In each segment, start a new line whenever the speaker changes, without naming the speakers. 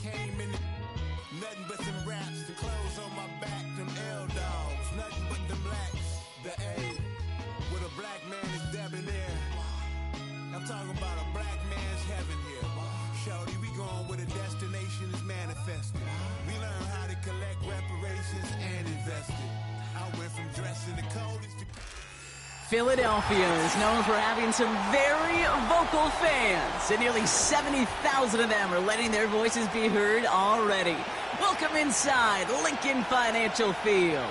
came in, nothing but some raps, the clothes on my back, them L-dogs, nothing but them blacks, the A, with a black man is debonair. I'm talking about a black man's heaven here. Shorty, we going where the destination is manifested. We learn how to collect reparations and invest it. I went from dressing the coldest to...
Philadelphia is known for having some very vocal fans, and nearly 70,000 of them are letting their voices be heard already. Welcome inside Lincoln Financial Field.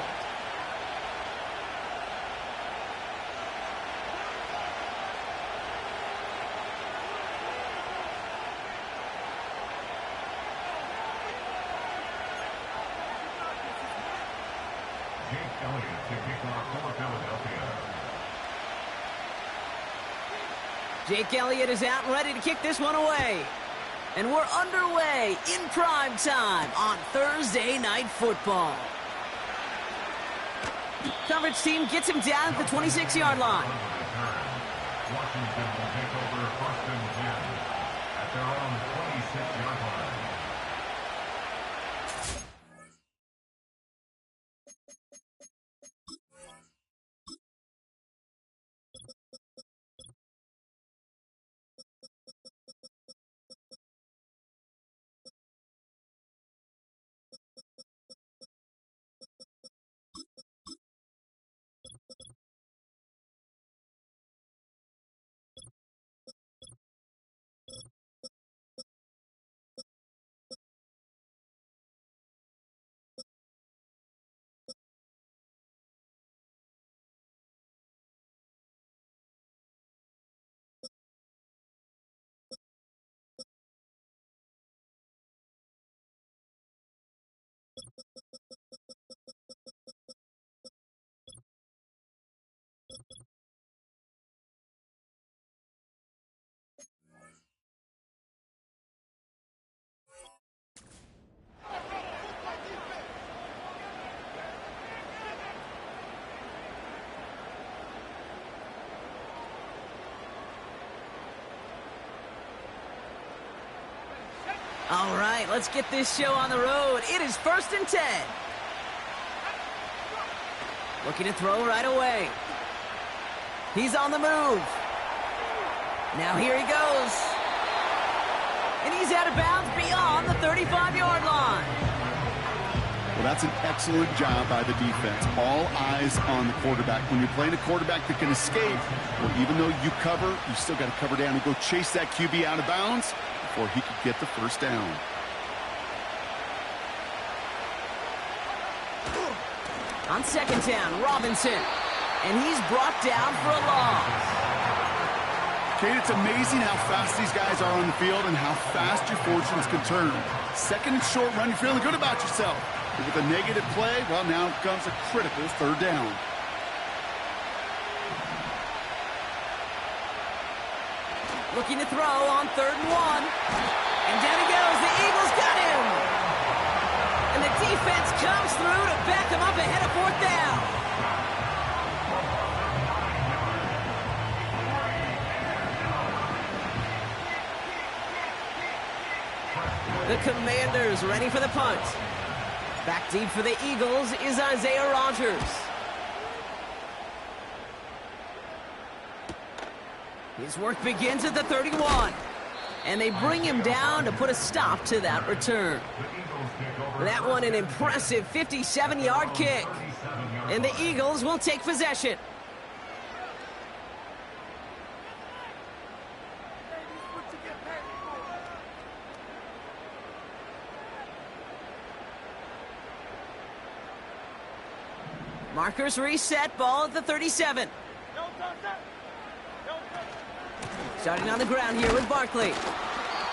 Jake Elliott is out and ready to kick this one away. And we're underway in prime time on Thursday Night Football. Coverage team gets him down at the 26-yard line. Washington will take over first and 10 at their own 26-yard line. All right, let's get this show on the road. It is first and 10. Looking to throw right away. He's on the move. Now here he goes. And he's out of bounds beyond the 35-yard line.
Well, that's an excellent job by the defense. All eyes on the quarterback. When you're playing a quarterback that can escape, well, even though you cover, you still got to cover down and go chase that QB out of bounds before he could get the first down.
On second down, Robinson. And he's brought down for a loss.
Kate, it's amazing how fast these guys are on the field and how fast your fortunes can turn. Second and short run, you're feeling good about yourself. But with a negative play, well, now comes a critical third down.
Looking to throw on third and 1. And down he goes. The Eagles got him. And the defense comes through to back him up ahead of fourth down. The Commanders ready for the punt. Back deep for the Eagles is Isaiah Rodgers. His work begins at the 31. And they bring him down to put a stop to that return. That one an impressive 57-yard kick. And the Eagles will take possession. Markers reset, ball at the 37. Starting on the ground here with Barkley.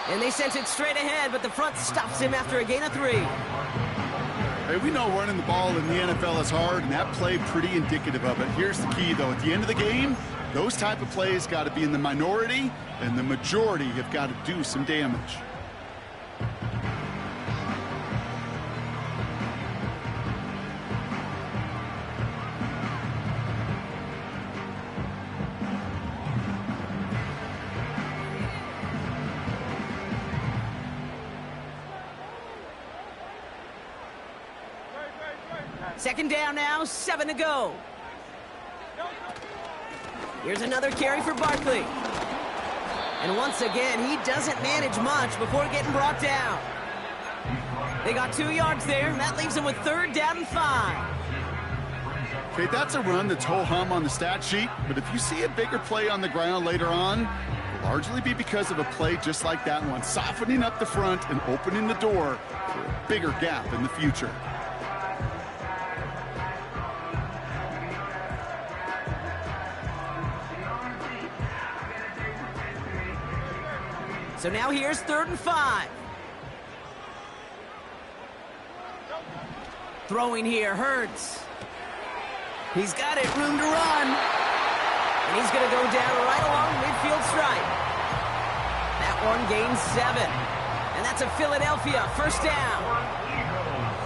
And they sent it straight ahead, but the front stops him after a gain of 3.
Hey, we know running the ball in the NFL is hard, and that play pretty indicative of it. Here's the key, though. At the end of the game, those type of plays got to be in the minority, and the majority have got to do some damage.
Second down now, 7 to go. Here's another carry for Barkley. And once again, he doesn't manage much before getting brought down. They got 2 yards there, and that leaves them with 3rd down and 5.
Okay, that's a run that's ho-hum on the stat sheet, but if you see a bigger play on the ground later on, it'll largely be because of a play just like that one, softening up the front and opening the door for a bigger gap in the future.
So now here's 3rd and 5. Throwing here, Hurts. He's got it, room to run. And he's going to go down right along midfield stripe. That one gains 7. And that's a Philadelphia 1st down.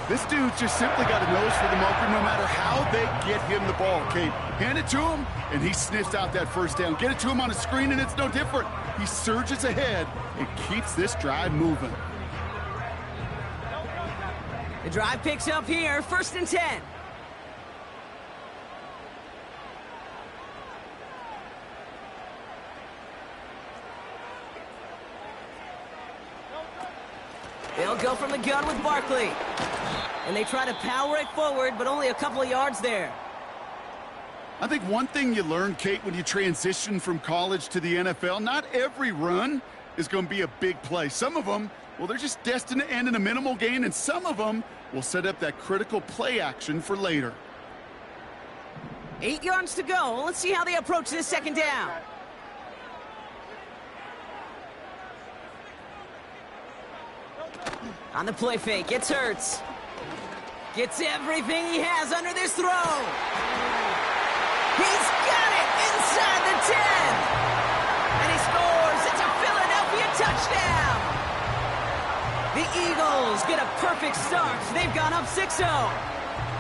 This dude just simply got a nose for the marker no matter how they get him the ball, Kate. Hand it to him, and he sniffs out that 1st down. Get it to him on a screen, and it's no different. He surges ahead and keeps this drive moving.
The drive picks up here, 1st and 10. They'll go from the gun with Barkley. And they try to power it forward, but only a couple of yards there.
I think one thing you learn, Kate, when you transition from college to the NFL, not every run is going to be a big play. Some of them, well, they're just destined to end in a minimal gain, and some of them will set up that critical play action for later.
8 yards to go. Let's see how they approach this 2nd down. On the play fake, it's Hurts. Gets everything he has under this throw. He's got it inside the 10. And he scores. It's a Philadelphia touchdown. The Eagles get a perfect start. They've gone up 6-0.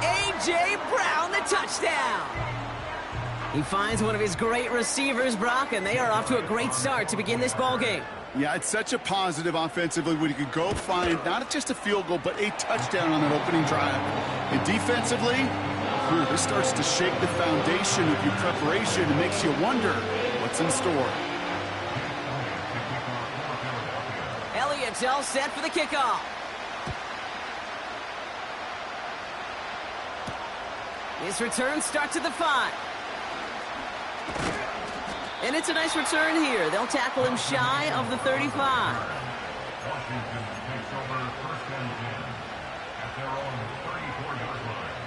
A.J. Brown, the touchdown. He finds one of his great receivers, Brock, and they are off to a great start to begin this ballgame.
Yeah, it's such a positive offensively when you could go find not just a field goal, but a touchdown on that opening drive. And defensively, this starts to shake the foundation of your preparation and makes you wonder what's in store.
Elliott's all set for the kickoff. This return starts at the 5. And it's a nice return here. They'll tackle him shy of the 35.
Washington takes over 1st and 10 at their own 34-yard line.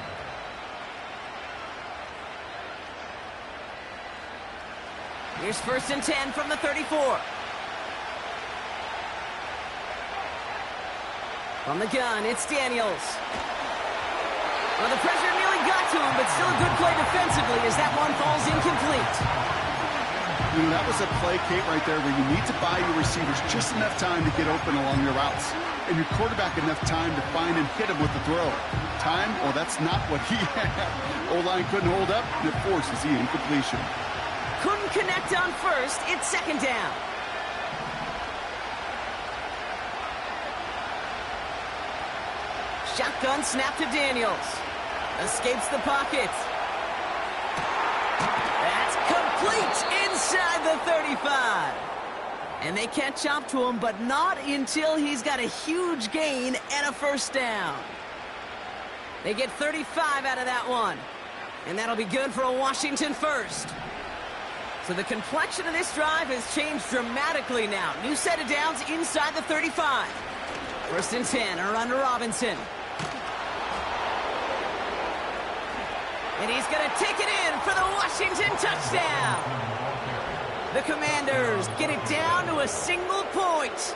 Here's 1st and 10 from the 34. From the gun, it's Daniels. Well, the pressure nearly got to him, but still a good play defensively as that one falls incomplete.
You know, that was a play, Kate, right there where you need to buy your receivers just enough time to get open along their routes. And your quarterback enough time to find and hit him with the throw. Time? Well, that's not what he had. O-line couldn't hold up, and it forces the incompletion.
Couldn't connect on 1st. It's 2nd down. Shotgun snap to Daniels. Escapes the pocket. That's complete inside the 35. And they catch up to him, but not until he's got a huge gain and a 1st down. They get 35 out of that one. And that'll be good for a Washington 1st. So the complexion of this drive has changed dramatically now. New set of downs inside the 35. 1st and 10, a run to Robinson. And he's going to take it in for the Washington touchdown. The Commanders get it down to a single point.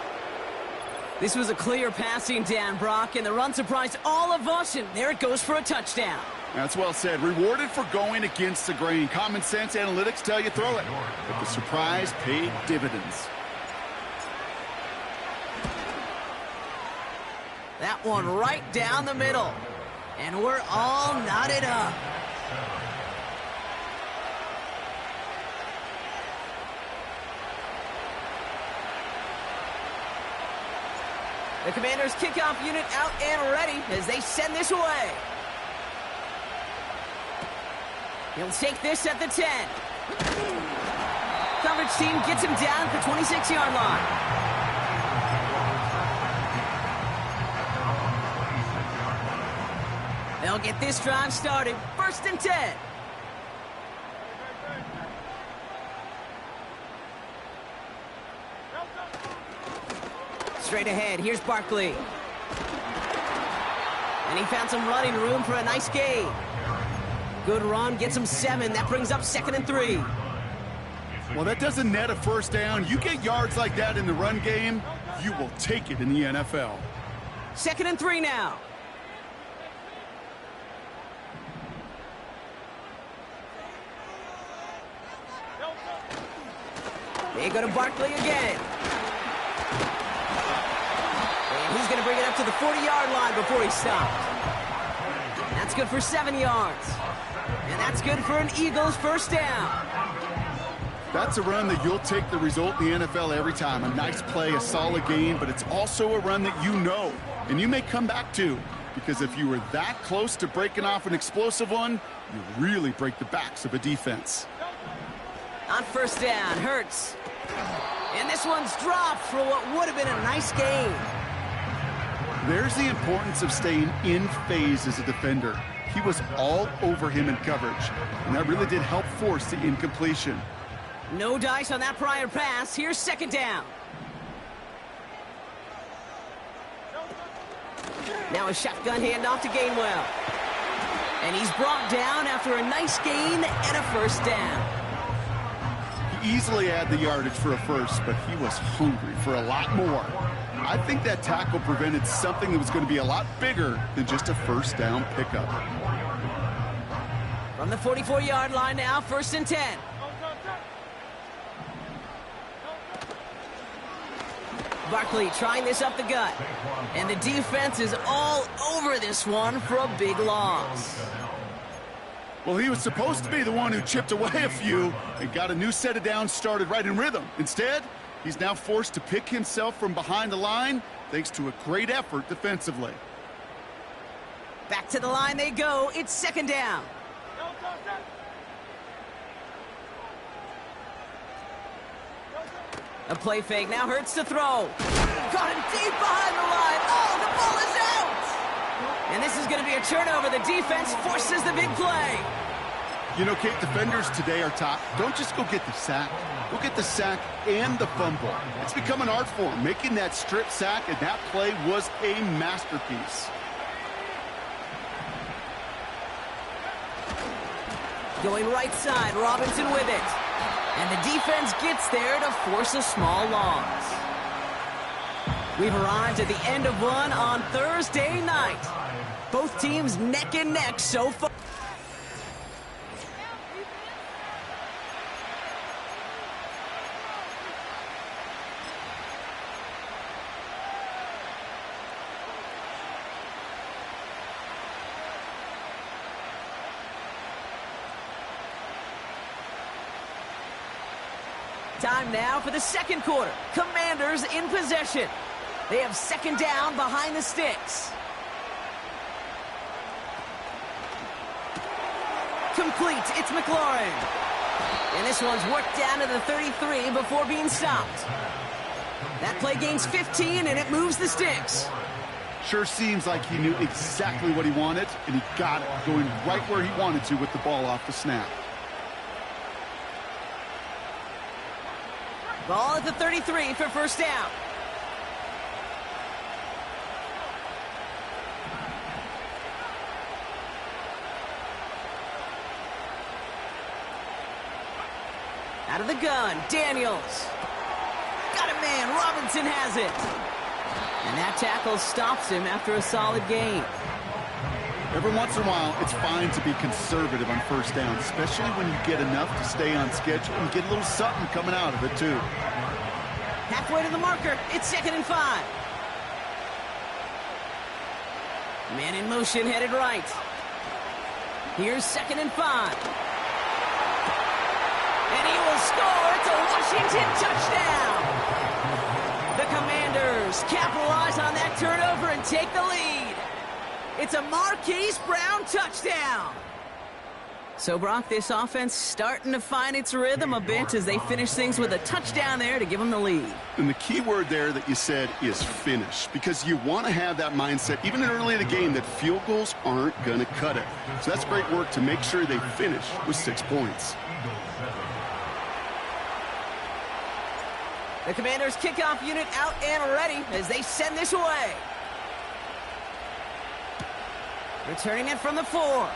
This was a clear passing down, Brock, and the run surprised all of us, and there it goes for a touchdown.
That's well said. Rewarded for going against the grain. Common sense analytics tell you throw it, but the surprise paid dividends.
That one right down the middle, and we're all knotted up. The Commanders' kickoff unit out and ready as they send this away. He'll take this at the 10. Coverage team gets him down at the 26-yard line. They'll get this drive started. 1st and 10. Straight ahead, here's Barkley. And he found some running room for a nice gain. Good run, gets him 7. That brings up 2nd and 3.
Well, that doesn't net a first down. You get yards like that in the run game, you will take it in the NFL.
2nd and 3 now. They go to Barkley again. And he's going to bring it up to the 40-yard line before he stopped. That's good for 7 yards. And that's good for an Eagles first down.
That's a run that you'll take the result in the NFL every time. A nice play, a solid gain, but it's also a run that you know and you may come back to, because if you were that close to breaking off an explosive one, you really break the backs of a defense.
On first down, Hurts. And this one's dropped for what would have been a nice gain.
There's the importance of staying in phase as a defender. He was all over him in coverage, and that really did help force the incompletion.
No dice on that prior pass. Here's 2nd down. Now a shotgun handoff to Gainwell. And he's brought down after a nice gain and a first down.
He easily had the yardage for a first, but he was hungry for a lot more. I think that tackle prevented something that was going to be a lot bigger than just a first down pickup.
From the 44-yard line now, 1st and 10. Barkley trying this up the gut. And the defense is all over this one for a big loss.
Well, he was supposed to be the one who chipped away a few and got a new set of downs started right in rhythm. Instead, he's now forced to pick himself from behind the line thanks to a great effort defensively.
Back to the line they go. It's 2nd down. A play fake. Now Hurts to throw. Got him deep behind the line. Oh, the ball is out! And this is going to be a turnover. The defense forces the big play.
You know, Kate, defenders today are top. Don't just go get the sack. Go get the sack and the fumble. It's become an art form, making that strip sack, and that play was a masterpiece.
Going right side, Robinson with it. And the defense gets there to force a small loss. We've arrived at the end of one on Thursday night. Both teams neck and neck so far. Time now for the 2nd quarter. Commanders in possession. They have 2nd down behind the sticks. Complete. It's McLaurin. And this one's worked down to the 33 before being stopped. That play gains 15, and it moves the sticks.
Sure seems like he knew exactly what he wanted, and he got it, going right where he wanted to with the ball off the snap.
Ball at the 33 for first down. Out of the gun, Daniels. Got a man, Robinson has it. And that tackle stops him after a solid gain.
Every once in a while, it's fine to be conservative on first down, especially when you get enough to stay on schedule and get a little something coming out of it, too.
Halfway to the marker, it's 2nd and 5. Man in motion, headed right. Here's 2nd and 5. And he will score. It's a Washington touchdown. The Commanders capitalize on that turnover and take the lead. It's a Marquise Brown touchdown. So, Brock, this offense starting to find its rhythm a bit as they finish things with a touchdown there to give them the lead.
And the key word there that you said is finish, because you want to have that mindset, even early in the game, that field goals aren't going to cut it. So that's great work to make sure they finish with 6 points.
The Commanders' kickoff unit out and ready as they send this away. Returning it from the 4.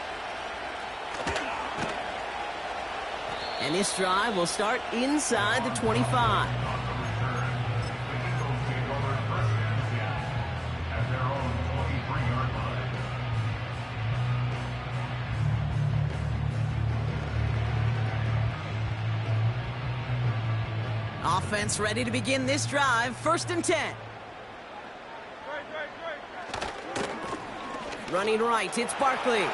And this drive will start inside the 25. Offense ready to begin this drive. 1st and 10. Running right, it's Barkley. And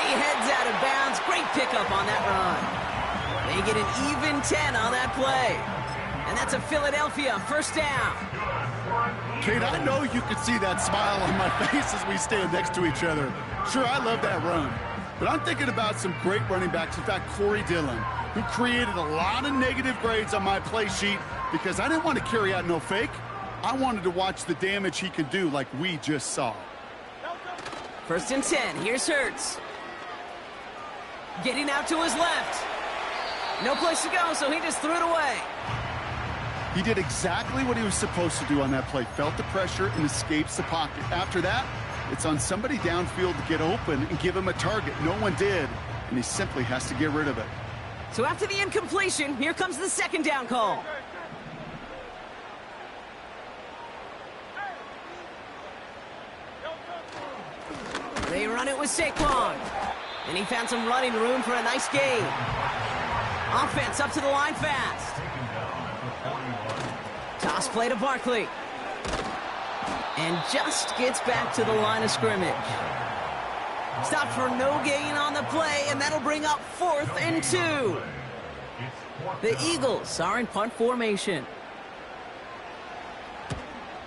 he heads out of bounds. Great pickup on that run. They get an even 10 on that play. And that's a Philadelphia 1st down.
Kate, I know you can see that smile on my face as we stand next to each other. Sure, I love that run. But I'm thinking about some great running backs. In fact, Corey Dillon, who created a lot of negative grades on my play sheet because I didn't want to carry out no fake. I wanted to watch the damage he could do like we just saw.
1st and 10. Here's Hurts. Getting out to his left. No place to go, so he just threw it away.
He did exactly what he was supposed to do on that play. Felt the pressure and escapes the pocket. After that, it's on somebody downfield to get open and give him a target. No one did, and he simply has to get rid of it.
So after the incompletion, here comes the 2nd down call. They run it with Saquon. And he found some running room for a nice gain. Offense up to the line fast. Toss play to Barkley. And just gets back to the line of scrimmage. Stopped for no gain on the play, and that'll bring up 4th and 2. The Eagles are in punt formation.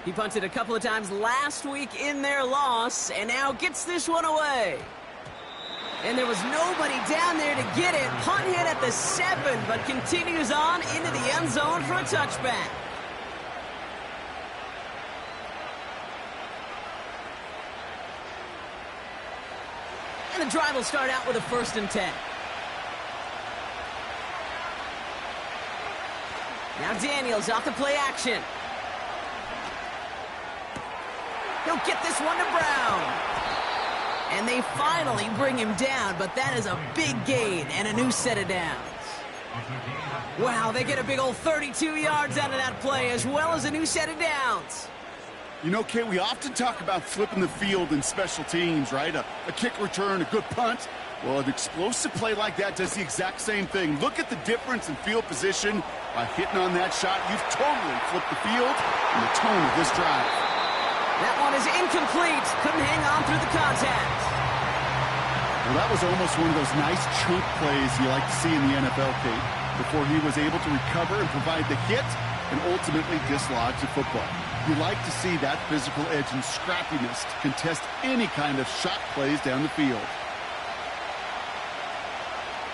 He punted a couple of times last week in their loss, and now gets this one away. And there was nobody down there to get it. Punt hit at the 7, but continues on into the end zone for a touchback. And the drive will start out with a 1st and 10. Now Daniels off the play action. He'll get this one to Brown. And they finally bring him down, but that is a big gain and a new set of downs. Wow, they get a big old 32 yards out of that play, as well as a new set of downs.
You know, Kate, we often talk about flipping the field in special teams, right? A kick return, a good punt. Well, an explosive play like that does the exact same thing. Look at the difference in field position by hitting on that shot. You've totally flipped the field and the tone of this drive.
That one is incomplete. Couldn't hang on through the contact.
Well, that was almost one of those nice chunk plays you like to see in the NFL, Kate, before he was able to recover and provide the hit and ultimately dislodge the football. You like to see that physical edge and scrappiness to contest any kind of shot plays down the field.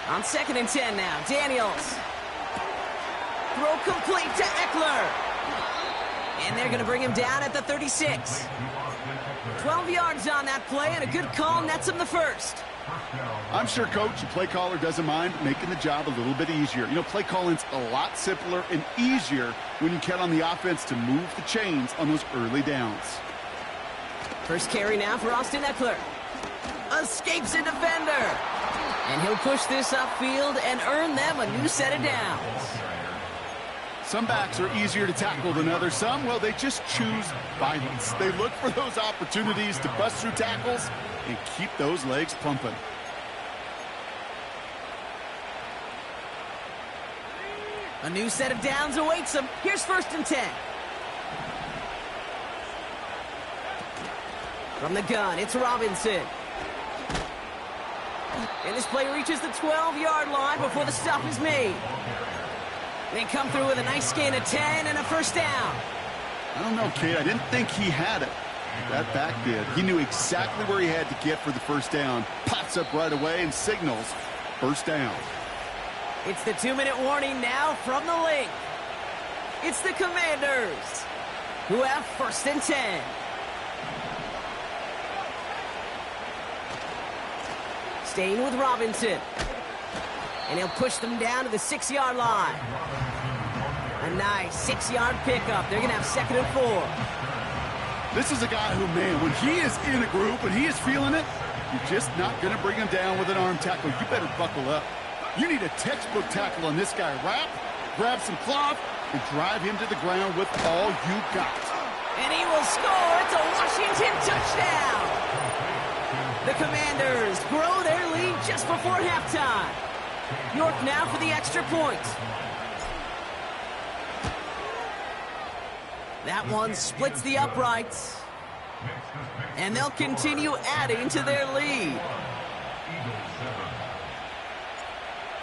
On 2nd and 10 now, Daniels. Throw complete to Eckler. And they're going to bring him down at the 36. 12 yards on that play, and a good call nets him the 1st.
I'm sure, Coach, the play caller doesn't mind making the job a little bit easier. You know, play calling's a lot simpler and easier when you count on the offense to move the chains on those early downs.
First carry now for Austin Eckler. Escapes a defender. And he'll push this upfield and earn them a new set of downs.
Some backs are easier to tackle than others. Some, well, they just choose violence. They look for those opportunities to bust through tackles and keep those legs pumping.
A new set of downs awaits them. Here's 1st and 10. From the gun, it's Robinson. And this play reaches the 12-yard line before the stop is made. They come through with a nice gain of 10 and a 1st down.
I don't know, Kate. I didn't think he had it. That back did. He knew exactly where he had to get for the first down. Pops up right away and signals first down.
It's the 2-minute warning now from the link. It's the Commanders who have first and 10. Staying with Robinson. And he'll push them down to the 6-yard line. A nice 6-yard pickup. They're going to have 2nd and 4.
This is a guy who, man, when he is in a group and he is feeling it, you're just not going to bring him down with an arm tackle. You better buckle up. You need a textbook tackle on this guy. Wrap, grab some cloth, and drive him to the ground with all you got.
And he will score. It's a Washington touchdown. The Commanders grow their lead just before halftime. York now for the extra point. That one splits the uprights. And they'll continue adding to their lead.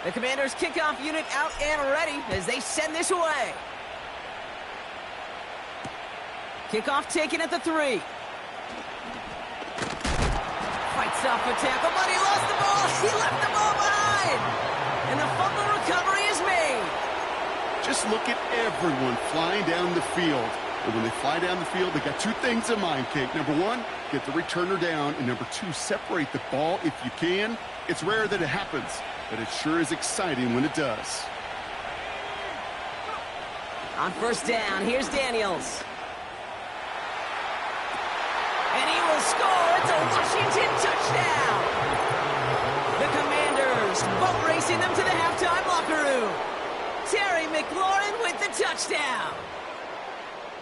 The Commanders' kickoff unit out and ready as they send this away. Kickoff taken at the 3. Fights off a tackle, but he lost the ball. He left the ball behind. And the fumble recovery is made.
Just look at everyone flying down the field. And when they fly down the field, they got 2 things in mind, Kate. Number 1, get the returner down. And number 2, separate the ball if you can. It's rare that it happens, but it sure is exciting when it does.
On first down, here's Daniels. And he will score. It's a Washington touchdown. The Commanders boat racing them to the halftime locker room. Terry McLaurin with the touchdown.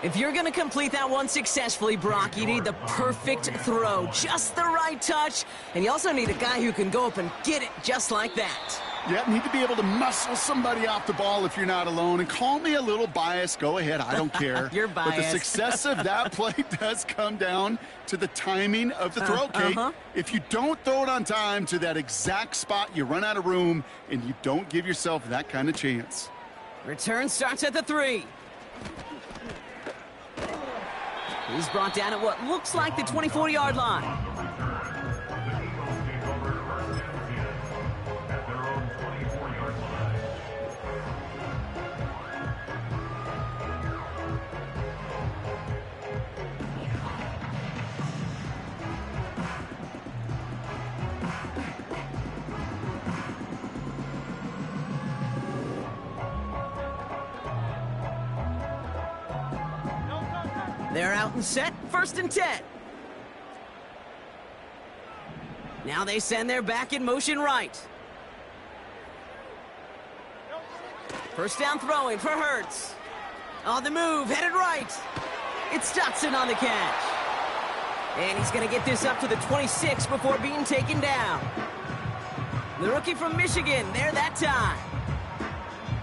If you're going to complete that one successfully, Brock, you need the perfect throw, just the right touch, and you also need a guy who can go up and get it just like that.
Yeah, need to be able to muscle somebody off the ball if you're not alone. And call me a little biased. Go ahead. I don't care.
You're biased.
But the success of that play does come down to the timing of the throw, Kate. If you don't throw it on time to that exact spot, you run out of room, and you don't give yourself that kind of chance.
Return starts at the 3. He's brought down at what looks like the 24-yard line. They're out and set, first and 10. Now they send their back in motion right. First down throwing for Hurts. On the move, headed right. It's Dotson on the catch. And he's going to get this up to the 26 before being taken down. The rookie from Michigan, there that time.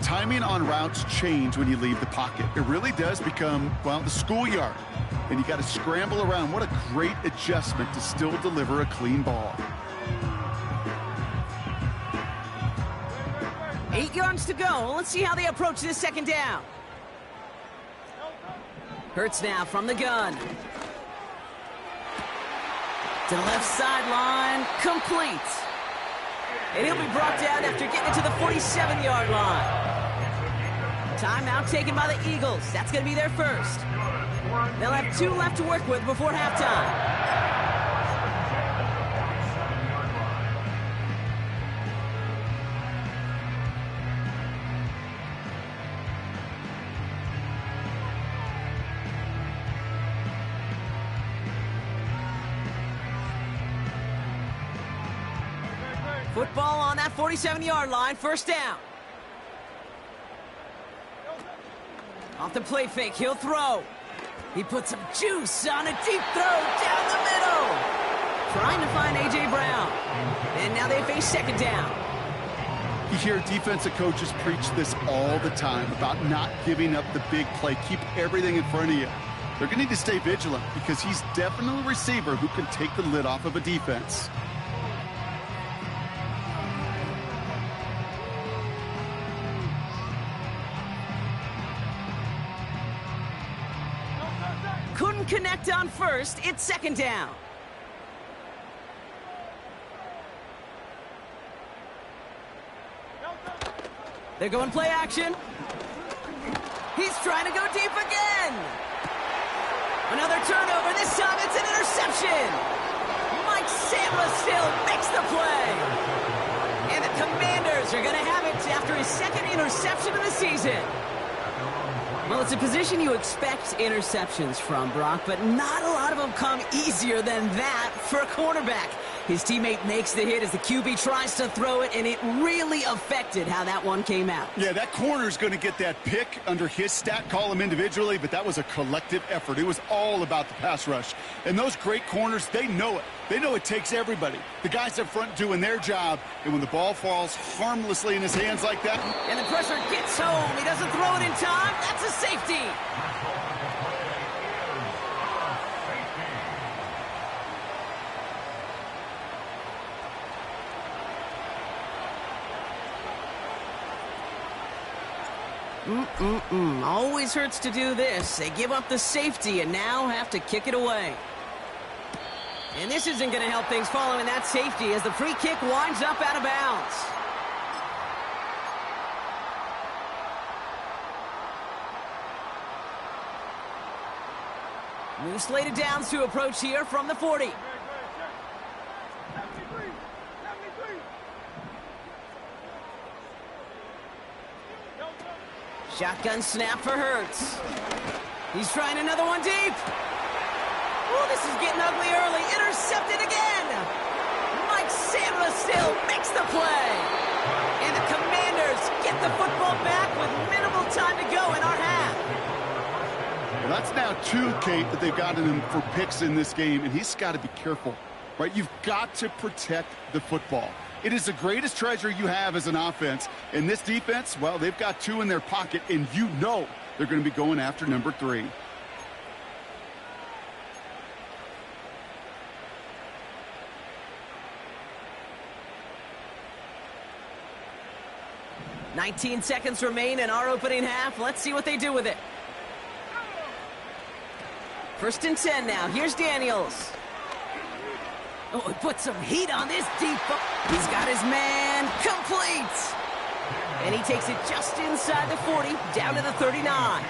Timing on routes change when you leave the pocket. It really does become, well, the schoolyard. And you got to scramble around. What a great adjustment to still deliver a clean ball.
8 yards to go. Let's see how they approach this second down. Hurts now from the gun. To the left sideline, complete. And he'll be brought down after getting it to the 47-yard line. Timeout taken by the Eagles. That's going to be their first. They'll have 2 left to work with before halftime. Football on that 47-yard line, first down. Off the play fake, he'll throw. He puts some juice on a deep throw down the middle. Trying to find A.J. Brown. And now they face second down.
You hear defensive coaches preach this all the time about not giving up the big play. Keep everything in front of you. They're going to need to stay vigilant because he's definitely a receiver who can take the lid off of a defense.
Couldn't couldn't connect on first. It's second down. They're going play action. He's trying to go deep again. Another turnover. This time it's an interception. Mike Sandler still makes the play. And the Commanders are going to have it after his second interception of the season. Well, it's a position you expect interceptions from, Brock, but not a lot of them come easier than that for a cornerback. His teammate makes the hit as the QB tries to throw it, and it really affected how that one came out.
Yeah, that corner's going to get that pick under his stat column individually, but that was a collective effort. It was all about the pass rush. And those great corners, they know it. They know it takes everybody. The guys up front doing their job, and when the ball falls harmlessly in his hands like that.
And the pressure gets home. He doesn't throw it in time. That's a safety. Always hurts to do this. They give up the safety and now have to kick it away. And this isn't going to help things following that safety as the free kick winds up out of bounds. New slated downs to approach here from the 40. Shotgun snap for Hurts. He's trying another one deep. Oh, this is getting ugly early. Intercepted again. Mike Sandler still makes the play. And the Commanders get the football back with minimal time to go in our half.
Well, that's now 2, Kate, that they've gotten him for picks in this game, and he's got to be careful, right? You've got to protect the football. It is the greatest treasure you have as an offense. And this defense, well, they've got 2 in their pocket, and you know they're going to be going after number 3.
"19 seconds remain in our opening half. Let's see what they do with it. First and 10 now. Here's Daniels. Oh, he put some heat on this deep. He's got his man complete. And he takes it just inside the 40, down to the 39.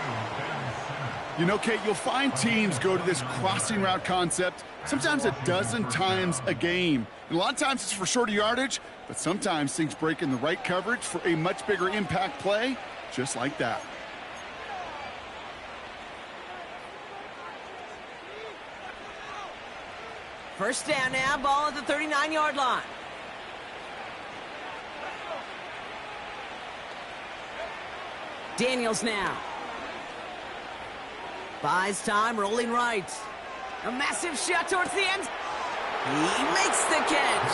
You know, Kate, you'll find teams go to this crossing route concept sometimes a dozen times a game. And a lot of times it's for shorter yardage, but sometimes things break in the right coverage for a much bigger impact play, just like that.
First down now, ball at the 39-yard line. Daniels now. Buys time, rolling right. A massive shot towards the end. He makes the catch.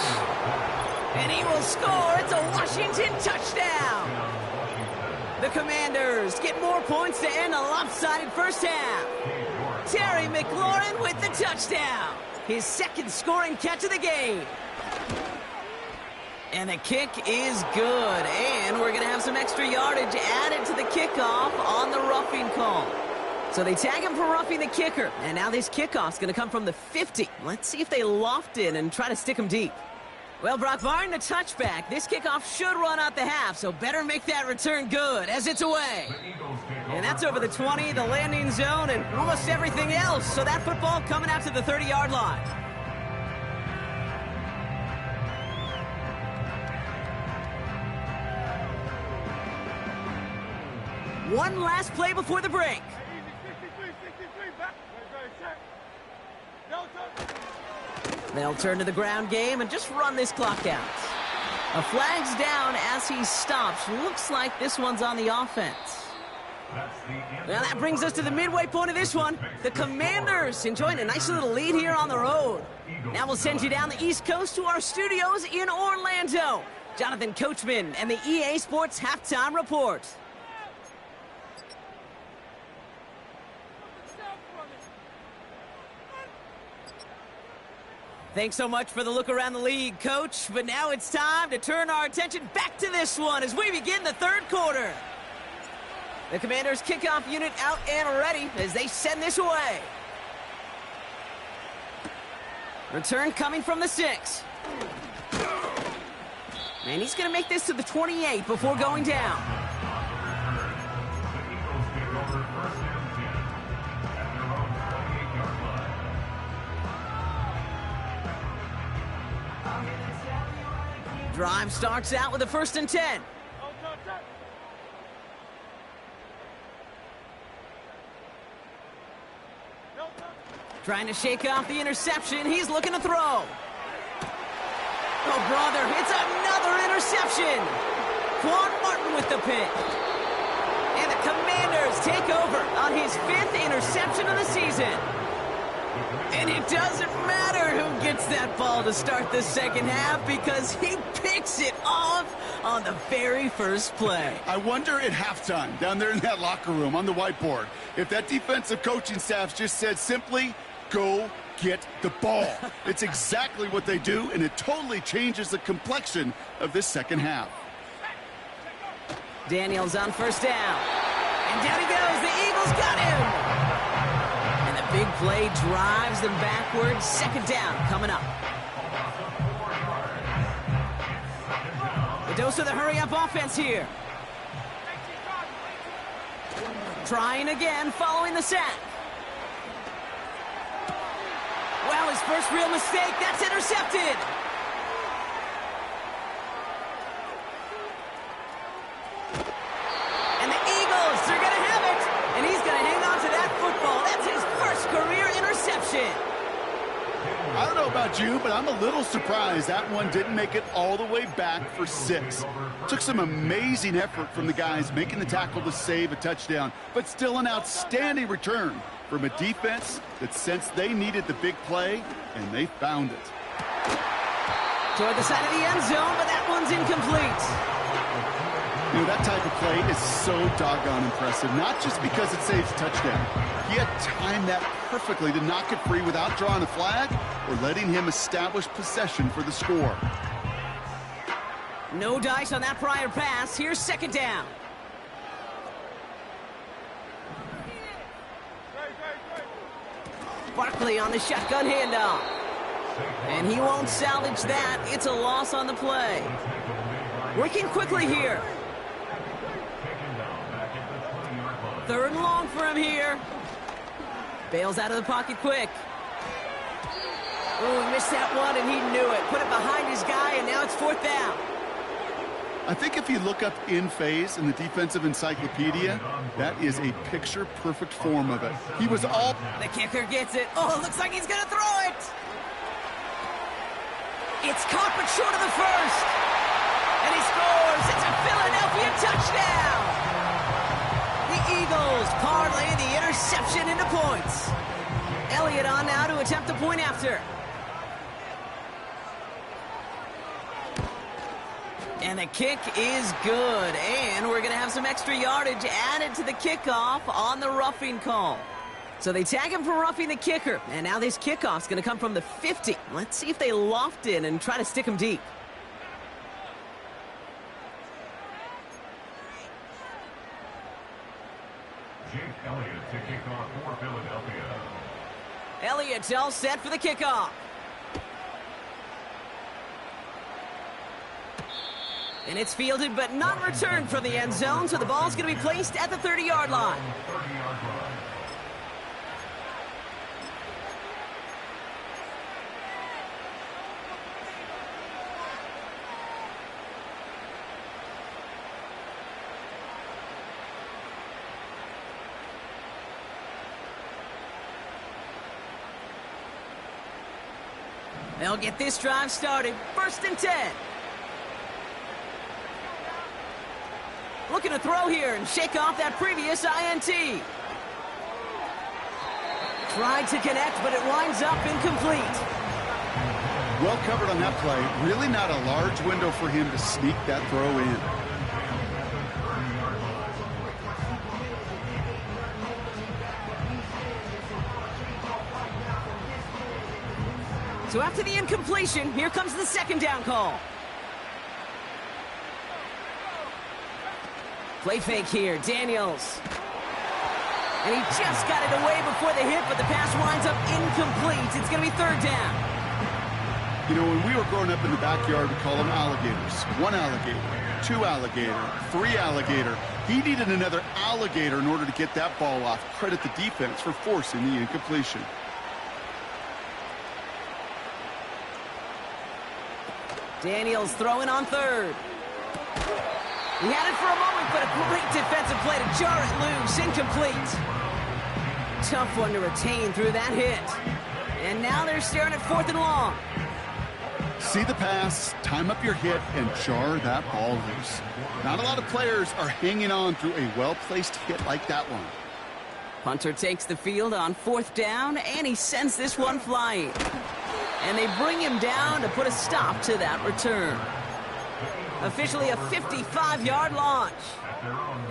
And he will score. It's a Washington touchdown. The Commanders get more points to end a lopsided first half. Terry McLaurin with the touchdown. His second scoring catch of the game. And the kick is good. And we're going to have some extra yardage added to the kickoff on the roughing call. So they tag him for roughing the kicker. And now this kickoff's going to come from the 50. Let's see if they loft it and try to stick him deep. Well, Brock, barring the touchback, this kickoff should run out the half, so better make that return good as it's away. And that's over the 20, the landing zone, and almost everything else. So that football coming out to the 30-yard line. One last play before the break. They'll turn to the ground game and just run this clock out. A flag's down as he stops. Looks like this one's on the offense. Well, that brings us to the midway point of this one. The Commanders enjoying a nice little lead here on the road. Now we'll send you down the East Coast to our studios in Orlando. Jonathan Coachman and the EA Sports Halftime Report. Thanks so much for the look around the league, Coach. But now it's time to turn our attention back to this one as we begin the third quarter. The Commanders' kickoff unit out and ready as they send this away. Return coming from the 6. And he's going to make this to the 28 before going down.
The Eagles take over 1st and 10 at their own 28-yard line.
Drive starts out with a 1st and 10. Trying to shake off the interception. He's looking to throw. Oh, brother, it's another interception. Quan Martin with the pick. And the Commanders take over on his 5th interception of the season. And it doesn't matter who gets that ball to start the second half because he picks it off on the very first play.
I wonder at halftime, down there in that locker room on the whiteboard, if that defensive coaching staff just said simply, go get the ball. It's exactly what they do, and it totally changes the complexion of this second half.
Daniels on 1st down. And down he goes. The Eagles got him. And the big play drives them backwards. 2nd down coming up. The dose of the hurry-up offense here. Trying again, following the sack. Well, his first real mistake, that's intercepted. And the Eagles, they're going to have it. And he's going to hang on to that football. That's his first career interception.
I don't know about you, but I'm a little surprised that one didn't make it all the way back for 6. Took some amazing effort from the guys making the tackle to save a touchdown, but still an outstanding return from a defense that sensed they needed the big play, and they found it.
Toward the side of the end zone, but that one's incomplete.
You know, that type of play is so doggone impressive, not just because it saves a touchdown. He had timed that perfectly to knock it free without drawing a flag or letting him establish possession for the score.
No dice on that prior pass. Here's 2nd down. Barkley on the shotgun handoff. And he won't salvage that. It's a loss on the play. Working quickly here. 3rd and long for him here. Bails out of the pocket quick. Oh, he missed that one, and he knew it. Put it behind his guy, and now it's 4th down.
I think if you look up in phase in the defensive encyclopedia, that is a picture-perfect form of it. He was all...
The kicker gets it. Oh, it looks like he's going to throw it. It's caught, but short of the first. And he scores. It's a Philadelphia touchdown. The Eagles parlay the interception into points. Elliott on now to attempt a point after. And the kick is good. And we're going to have some extra yardage added to the kickoff on the roughing call. So they tag him for roughing the kicker. And now this kickoff's going to come from the 50. Let's see if they loft in and try to stick him deep.
Jake Elliott to kick off for Philadelphia.
Elliott's all set for the kickoff. And it's fielded but not returned from the end zone, so the ball's going to be placed at the 30-yard line.
30-yard line.
They'll get this drive started. 1st and 10. Looking to throw here and shake off that previous INT. Tried to connect, but it winds up incomplete.
Well covered on that play. Really not a large window for him to sneak that throw in.
So after the incompletion, here comes the 2nd down call. Play fake here, Daniels. And he just got it away before the hit, but the pass winds up incomplete. It's going to be 3rd down.
You know, when we were growing up in the backyard, we call them alligators. 1 alligator, 2 alligator, 3 alligator. He needed another alligator in order to get that ball off. Credit the defense for forcing the incompletion.
Daniels throwing on third. He had it for a moment, but a great defensive play to jar it loose. Incomplete. Tough one to retain through that hit. And now they're staring at 4th and long.
See the pass, time up your hit, and jar that ball loose. Not a lot of players are hanging on through a well-placed hit like that one.
Hunter takes the field on 4th down, and he sends this one flying. And they bring him down to put a stop to that return. Officially a 55-yard launch.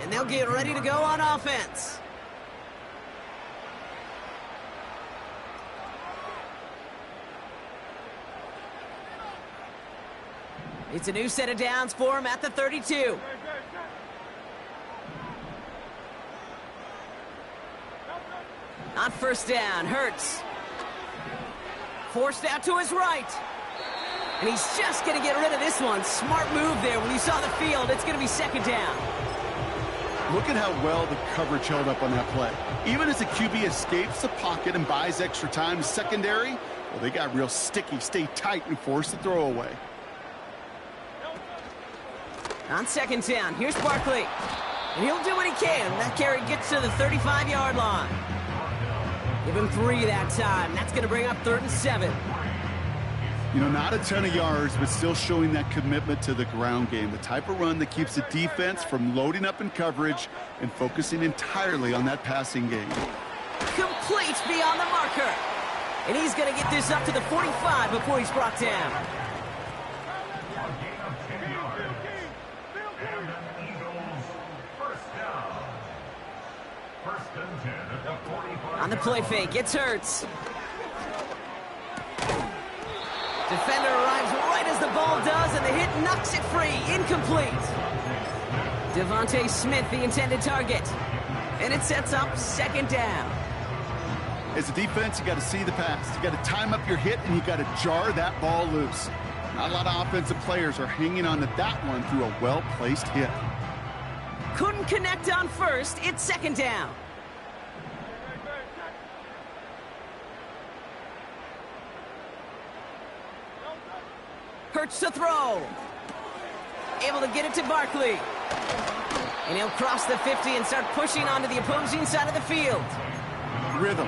And they'll get ready to go on offense. It's a new set of downs for him at the 32. On 1st down, Hurts. Forced out to his right. And he's just going to get rid of this one. Smart move there when he saw the field. It's going to be 2nd down.
Look at how well the coverage held up on that play. Even as the QB escapes the pocket and buys extra time, secondary, well, they got real sticky, stay tight, and force the throw away.
On 2nd down, here's Barkley. And he'll do what he can. That carry gets to the 35-yard line. Give him 3 that time. That's going to bring up 3rd and 7.
You know, not a ton of yards, but still showing that commitment to the ground game. The type of run that keeps the defense from loading up in coverage and focusing entirely on that passing game.
Complete beyond the marker. And he's going to get this up to the 45 before he's brought down. On the play fake, it's Hurts. Defender arrives right as the ball does, and the hit knocks it free. Incomplete. Devontae Smith, the intended target. And it sets up 2nd down.
As a defense, you got to see the pass. You got to time up your hit, and you got to jar that ball loose. Not a lot of offensive players are hanging on to that one through a well-placed hit.
Couldn't connect on 1st. It's 2nd down. Hurts to throw. Able to get it to Barkley. And he'll cross the 50 and start pushing onto the opposing side of the field.
Rhythm.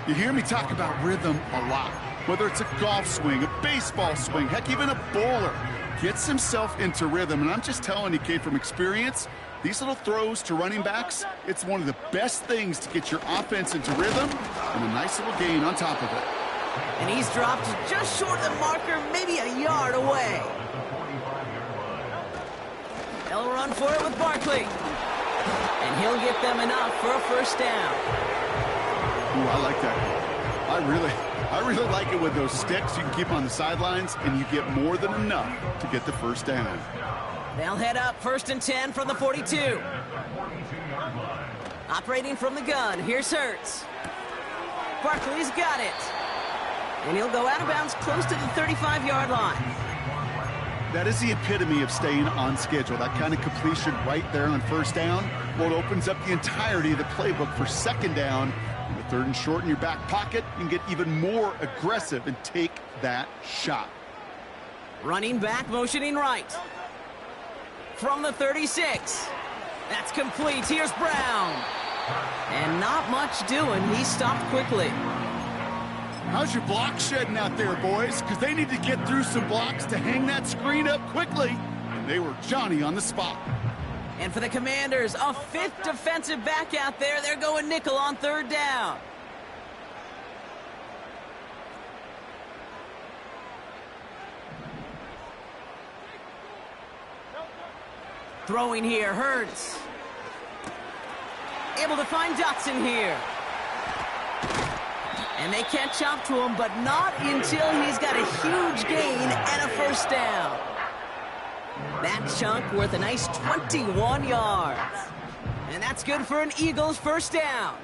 You hear me talk about rhythm a lot. Whether it's a golf swing, a baseball swing, heck, even a bowler gets himself into rhythm. And I'm just telling you, kid, from experience, these little throws to running backs, it's one of the best things to get your offense into rhythm and a nice little gain on top of it.
And he's dropped just short of the marker, maybe a yard away. They'll run for it with Barkley. And he'll get them enough for a 1st down.
Ooh, I like that. I really like it with those sticks you can keep on the sidelines, and you get more than enough to get the 1st down.
They'll head up 1st and 10 from the 42. Operating from the gun, here's Hurts. Barkley's got it. And he'll go out of bounds close to the 35-yard line.
That is the epitome of staying on schedule. That kind of completion right there on 1st down, well, it opens up the entirety of the playbook for 2nd down. And with 3rd and short in your back pocket, you can get even more aggressive and take that shot.
Running back, motioning right. From the 36. That's complete. Here's Brown. And not much doing. He stopped quickly.
How's your block shedding out there, boys? Because they need to get through some blocks to hang that screen up quickly. And they were Johnny on the spot.
And for the Commanders, a 5th defensive back out there. They're going nickel on 3rd down. Throwing here, Hurts. Able to find Dotson here. And they catch up to him, but not until he's got a huge gain and a 1st down. That chunk worth a nice 21 yards. And that's good for an Eagles 1st down.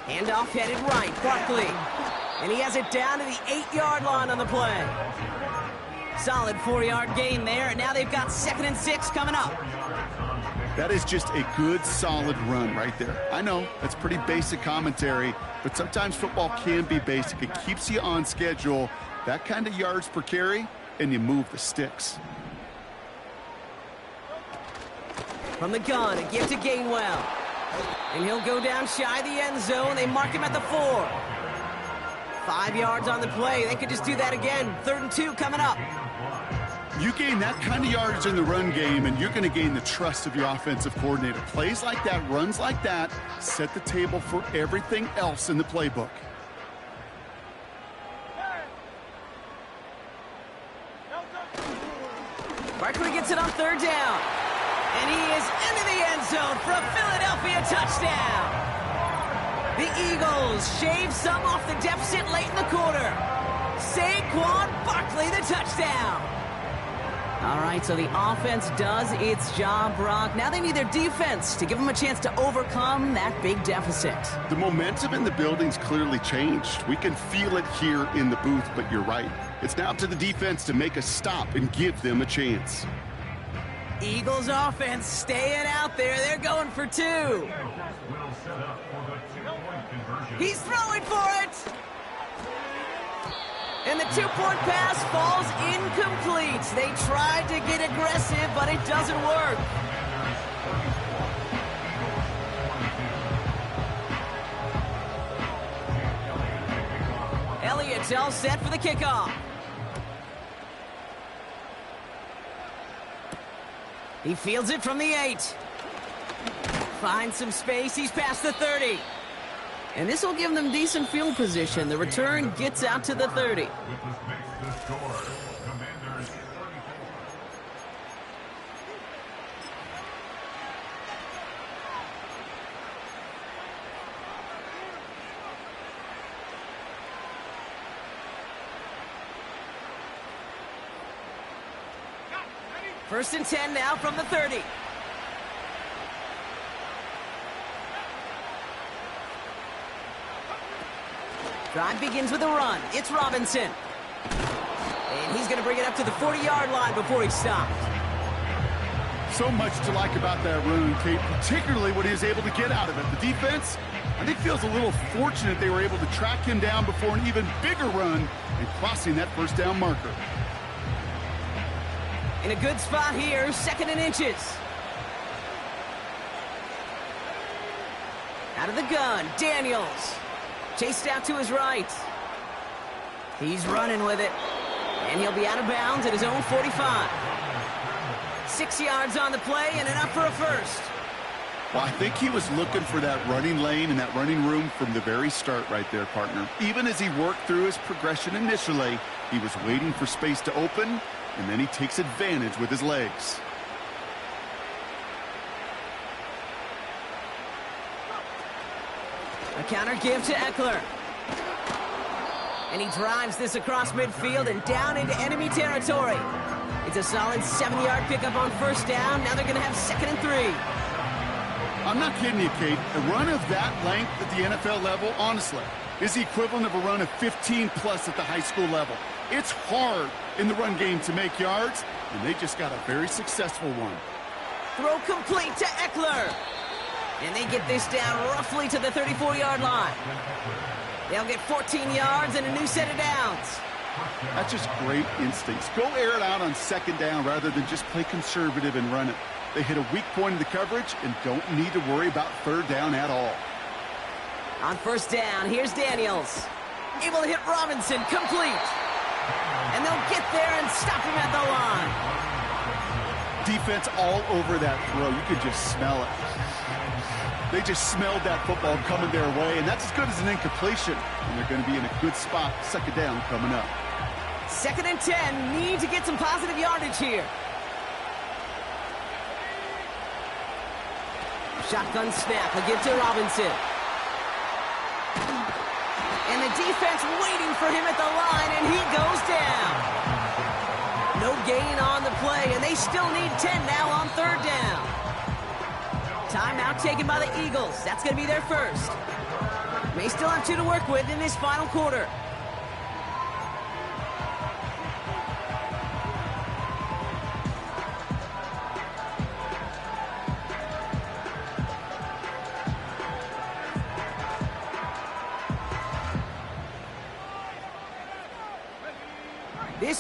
Handoff headed right, Barkley. And he has it down to the 8-yard line on the play. Solid 4-yard gain there, and now they've got 2nd and 6 coming up.
That is just a good, solid run right there. I know, that's pretty basic commentary, but sometimes football can be basic. It keeps you on schedule, that kind of yards per carry, and you move the sticks.
From the gun, a give to Gainwell. And he'll go down shy of the end zone. They mark him at the 4. 5 yards on the play. They could just do that again. 3rd and 2 coming up.
You gain that kind of yardage in the run game, and you're going to gain the trust of your offensive coordinator. Plays like that, runs like that, set the table for everything else in the playbook.
Barkley gets it on 3rd down. And he is into the end zone for a Philadelphia touchdown. The Eagles shave some off the deficit late in the quarter. Saquon Barkley, the touchdown. All right, so the offense does its job, Brock. Now they need their defense to give them a chance to overcome that big deficit.
The momentum in the building's clearly changed. We can feel it here in the booth, but you're right. It's now up to the defense to make a stop and give them a chance.
Eagles offense staying out there. They're going for 2. He's throwing for it. And the 2-point pass falls incomplete. They tried to get aggressive, but it doesn't work. Elliott's all set for the kickoff. He fields it from the 8. Finds some space. He's past the 30. And this will give them decent field position. The return gets out to the 30. First and 10 now from the 30. Drive begins with a run. It's Robinson. And he's going to bring it up to the 40-yard line before he stopped.
So much to like about that run, Kate, particularly what he was able to get out of it. The defense, I think, feels a little fortunate they were able to track him down before an even bigger run and crossing that first down marker.
In a good spot here, 2nd and inches. Out of the gun, Daniels. Chased out to his right. He's running with it. And he'll be out of bounds at his own 45. 6 yards on the play and enough for a first.
Well, I think he was looking for that running lane and that running room from the very start right there, partner. Even as he worked through his progression initially, he was waiting for space to open, and then he takes advantage with his legs.
A counter give to Eckler. And he drives this across midfield and down into enemy territory. It's a solid 7-yard pickup on first down. Now they're going to have 2nd and 3.
I'm not kidding you, Kate. A run of that length at the NFL level, honestly, is the equivalent of a run of 15-plus at the high school level. It's hard in the run game to make yards, and they just got a very successful one.
Throw complete to Eckler. And they get this down roughly to the 34-yard line. They'll get 14 yards and a new set of downs.
That's just great instincts. Go air it out on 2nd down rather than just play conservative and run it. They hit a weak point in the coverage and don't need to worry about 3rd down at all.
On first down, here's Daniels. Able to hit Robinson, complete. And they'll get there and stop him at the line.
Defense all over that throw. You could just smell it. They just smelled that football coming their way, and that's as good as an incompletion. And they're going to be in a good spot. 2nd down coming up.
2nd and 10. Need to get some positive yardage here. Shotgun snap. A give to Robinson. And the defense waiting for him at the line, and he goes down. No gain on the play, and they still need 10 now on 3rd down. Timeout taken by the Eagles. That's going to be their first. May still have 2 to work with in this final quarter.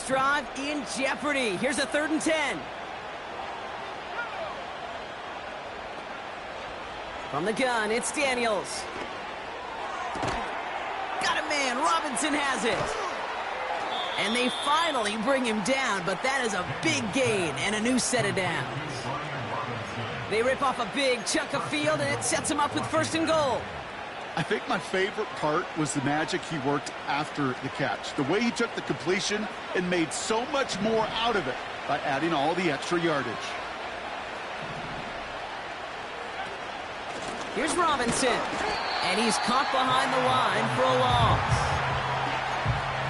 drive in jeopardy. Here's a 3rd and 10. From the gun, it's Daniels. Got a man, Robinson has it. And they finally bring him down, but that is a big gain and a new set of downs. They rip off a big chunk of field, and it sets them up with 1st and goal.
I think my favorite part was the magic he worked after the catch. The way he took the completion and made so much more out of it by adding all the extra yardage.
Here's Robinson, and he's caught behind the line for a loss.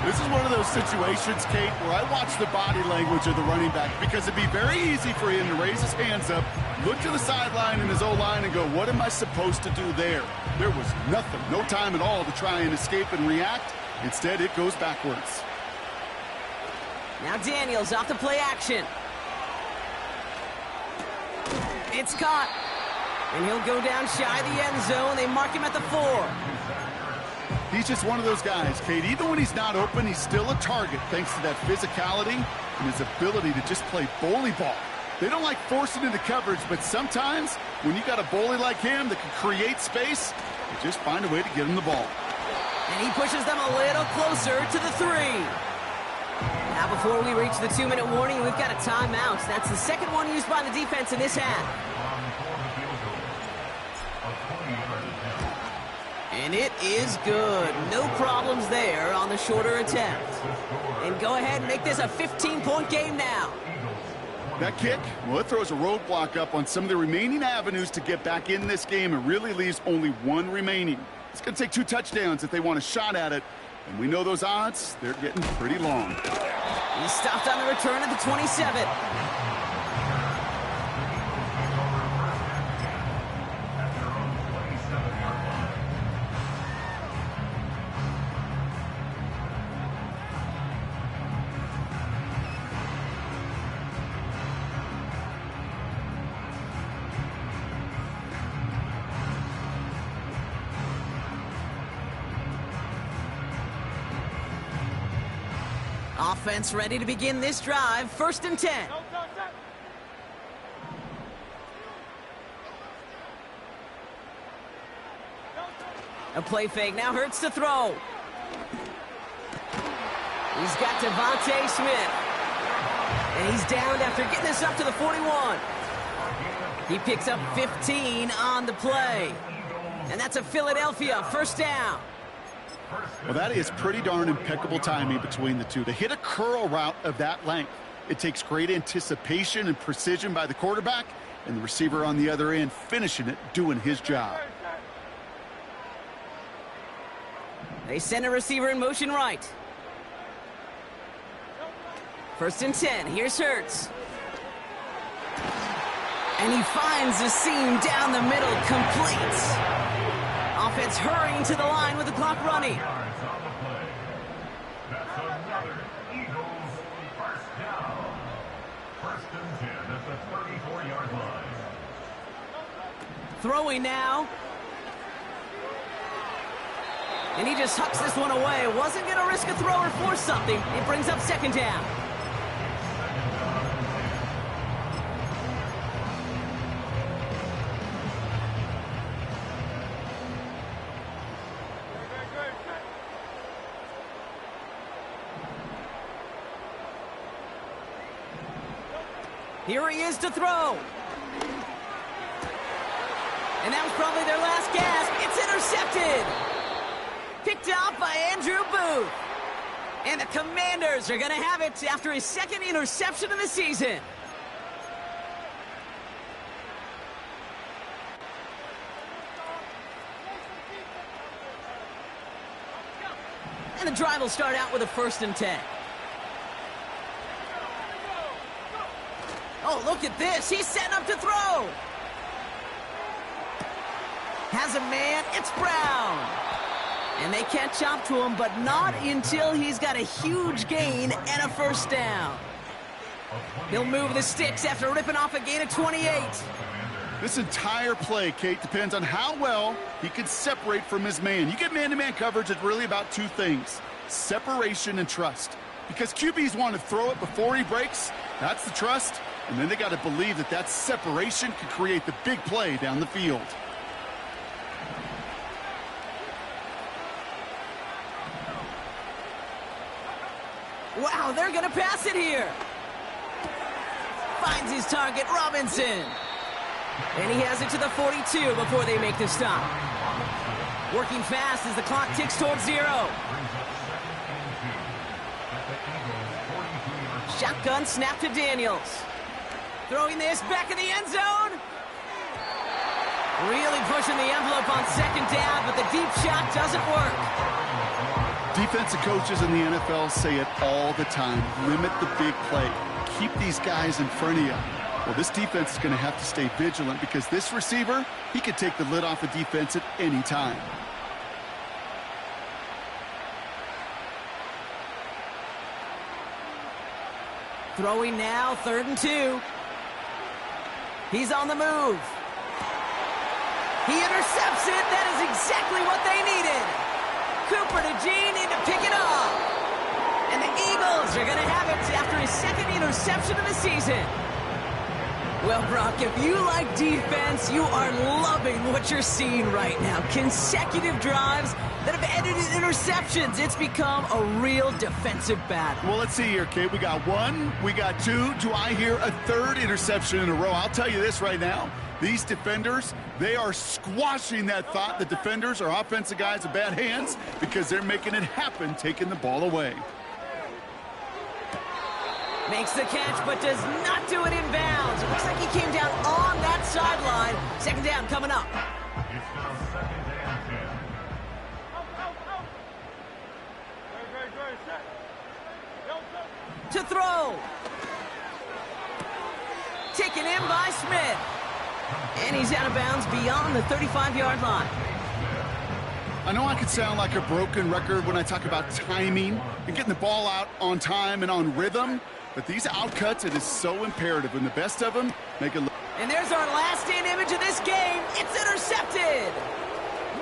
This is one of those situations, Kate, where I watch the body language of the running back because it'd be very easy for him to raise his hands up, look to the sideline in his O-line and go, what am I supposed to do there? There was nothing, no time at all to try and escape and react. Instead, it goes backwards.
Now Daniels off the play action. It's caught. And he'll go down shy of the end zone. They mark him at the 4.
He's just one of those guys, Kate. Even when he's not open, he's still a target thanks to that physicality and his ability to just play bully ball. They don't like forcing into coverage, but sometimes when you got a bully like him that can create space, you just find a way to get him the ball.
And he pushes them a little closer to the 3. Now before we reach the 2-minute warning, we've got a timeout. That's the 2nd one used by the defense in this half. And it is good. No problems there on the shorter attempt. And go ahead and make this a 15-point game now.
That kick, well, it throws a roadblock up on some of the remaining avenues to get back in this game and really leaves only 1 remaining. It's going to take 2 touchdowns if they want a shot at it. And we know those odds, they're getting pretty long.
He stopped on the return at the 27. Offense ready to begin this drive. 1st and 10. A play fake. Now Hurts to throw. He's got Devontae Smith. And he's downed after getting this up to the 41. He picks up 15 on the play. And that's a Philadelphia 1st down.
Well, that is pretty darn impeccable timing between the two. To hit a curl route of that length, it takes great anticipation and precision by the quarterback, and the receiver on the other end finishing it, doing his job.
They send a receiver in motion right. 1st and 10. Here's Hurts. And he finds the seam down the middle, complete. Offense hurrying to the line with the clock running.
That's another Eagles 1st down. 1st and 10 at the 34-yard line.
Throwing now. And he just hucks this one away. Wasn't going to risk a throw or force something. It brings up 2nd down. Here he is to throw. And that was probably their last gasp. It's intercepted. Picked out by Andrew Booth. And the Commanders are going to have it after his 2nd interception of the season. And the drive will start out with a 1st and 10. Oh, look at this. He's setting up to throw. Has a man. It's Brown. And they catch up to him, but not until he's got a huge gain and a 1st down. He'll move the sticks after ripping off a gain of 28.
This entire play, Kate, depends on how well he can separate from his man. You get man-to-man coverage, it's really about 2 things: separation and trust. because QBs want to throw it before he breaks. That's the trust. And then they got to believe that that separation can create the big play down the field.
Wow, they're going to pass it here. Finds his target, Robinson. And he has it to the 42 before they make the stop. Working fast as the clock ticks towards 0. Shotgun snap to Daniels. Throwing this back in the end zone. Really pushing the envelope on second down, but the deep shot doesn't work.
Defensive coaches in the NFL say it all the time. Limit the big play. Keep these guys in front of you. Well, this defense is going to have to stay vigilant because this receiver, he could take the lid off a defense at any time.
Throwing now, 3rd and 2. He's on the move. He intercepts it. That is exactly what they needed. Cooper to Gene in to pick it up. And the Eagles are going to have it after his 2nd interception of the season. Well, Brock, if you like defense, you are loving what you're seeing right now. Consecutive drives that have ended in interceptions. It's become a real defensive battle.
Well, let's see here, Kate. We got 1, we got 2. Do I hear a 3rd interception in a row? I'll tell you this right now. These defenders, they are squashing that thought that defenders are offensive guys with bad hands because they're making it happen, taking the ball away.
Makes the catch, but does not do it in bounds. It looks like he came down on that sideline. 2nd down coming up.
It's now 2nd and 10.
To throw. Taken in by Smith. And he's out of bounds beyond the 35-yard line.
I know I could sound like a broken record when I talk about timing and getting the ball out on time and on rhythm, but these outcuts, it is so imperative. And the best of them make it look.
And there's our last-in image of this game. It's intercepted.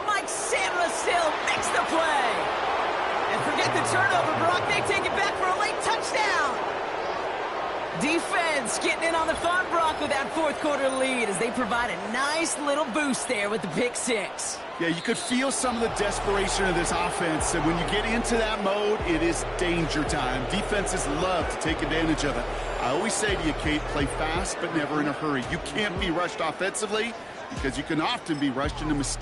Mike Sandler still makes the play. And forget the turnover, Brock. They take it back for a late touchdown. Defense getting in on the fun, Brock, with that 4th quarter lead as they provide a nice little boost there with the pick 6.
Yeah, you could feel some of the desperation of this offense, and when you get into that mode, it is danger time. Defenses love to take advantage of it. I always say to you, Kate, play fast but never in a hurry. You can't be rushed offensively because you can often be rushed into mistakes.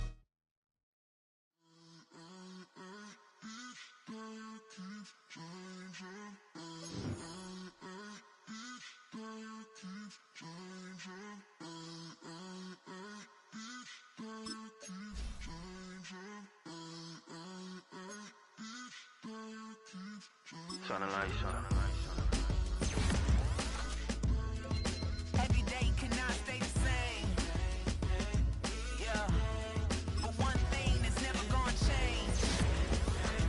Every day cannot stay the same. Yeah. But one thing is never gonna change.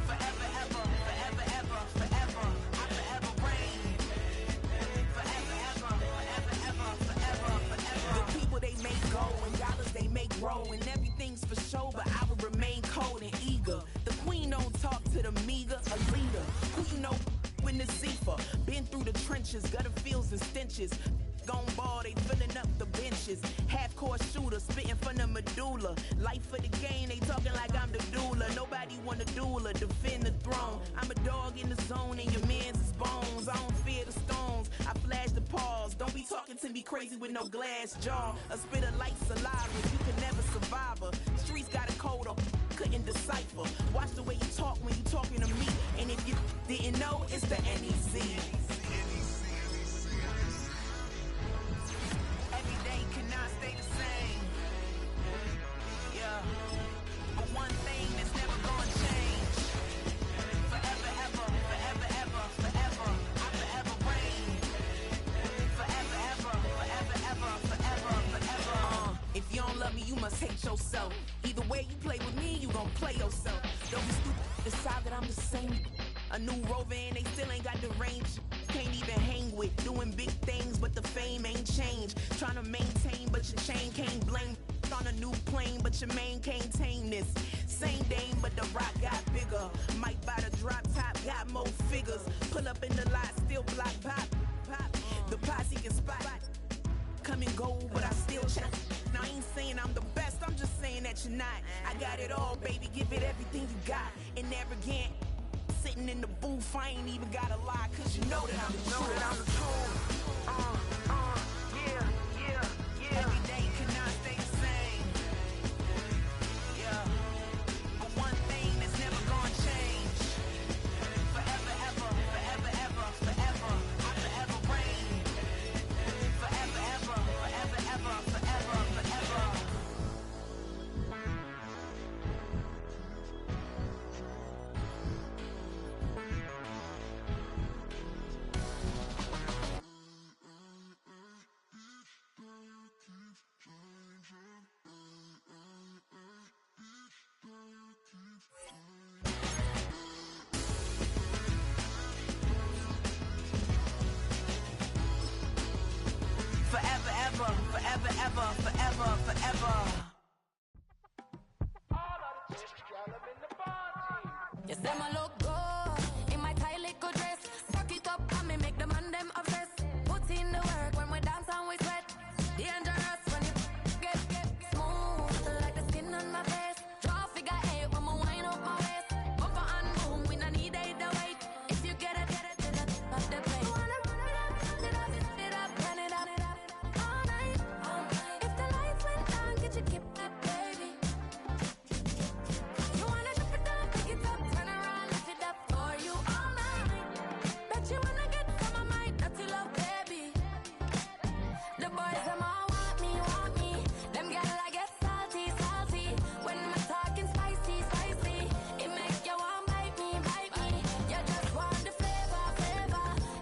Forever, ever, forever, ever, forever. I forever reign. Forever, ever, forever, ever, forever, forever. The people they make go and dollars they make grow. And everything's for show, but I will remain cold and eager. The queen don't talk to the meager, a leader. Who you know in the Zephyr? Been through the trenches, gutter fields and stenches. Gone ball, they filling up the benches. Half-court shooter, spitting from the medulla. Life for the game, they talking like I'm the doula. Nobody want a doula, defend the throne. I'm a dog in the zone and your man's is bones. I don't fear the stones, I flash the paws. Don't be talking to me crazy with no glass jaw. A spit of light saliva, you can never survive her. Streets got a code up, couldn't decipher. Watch the way you talk when you talking to me. And if you didn't know, it's the NEC. Every day cannot stay the same. Yeah. But one thing that's never gonna change. Forever, ever, forever, ever, forever. I forever reign. Forever, ever, forever, ever, forever, forever. If you don't love me, you must hate yourself. Either way you play with me, you gon' play yourself. Don't be stupid, decide that I'm the same. A new rover and they still ain't got the range. Can't even hang with, doing big things, but the fame ain't changed. Trying to maintain, but your chain can't blame. On a new plane, but your main can't tame this. Same dame, but the rock got bigger. Might buy the drop top, got more figures. Pull up in the lot, still block pop. The posse can spot. Come and go, but I still check. Now I ain't saying I'm the best, I'm just saying that you're not. I got it all, baby, give it everything you got. And arrogant, sitting in the booth, I ain't even gotta lie, cause you know that I'm the truth. Yeah. Every day cannot stay the same. Yeah. But one thing that's never gonna change. Forever, ever, forever, ever, forever. I forever reign. Forever, ever, forever, ever, forever, forever. Forever, ever, forever, ever, forever, forever.
Yes, them a look good in my tight little dress. Fuck it up and me make the man them obsessed. Put in the work when we dance and we sweat. Dangerous when you get smooth like the skin on my face. Draw figure 8 when we wind up my waist. Bumper and boom, we no need it the weight. If you get it, off the plate. Wanna run it up, run it up, all night. If the lights went down, get you keep that baby. You wanna drop it down, pick it up, turn around, lift it up for you all night. Bet you wanna get some of my dirty love, baby. The boys them all want me. Them gyal I get salty. When I'm talking spicy. It make you want bite me. You just want the flavor.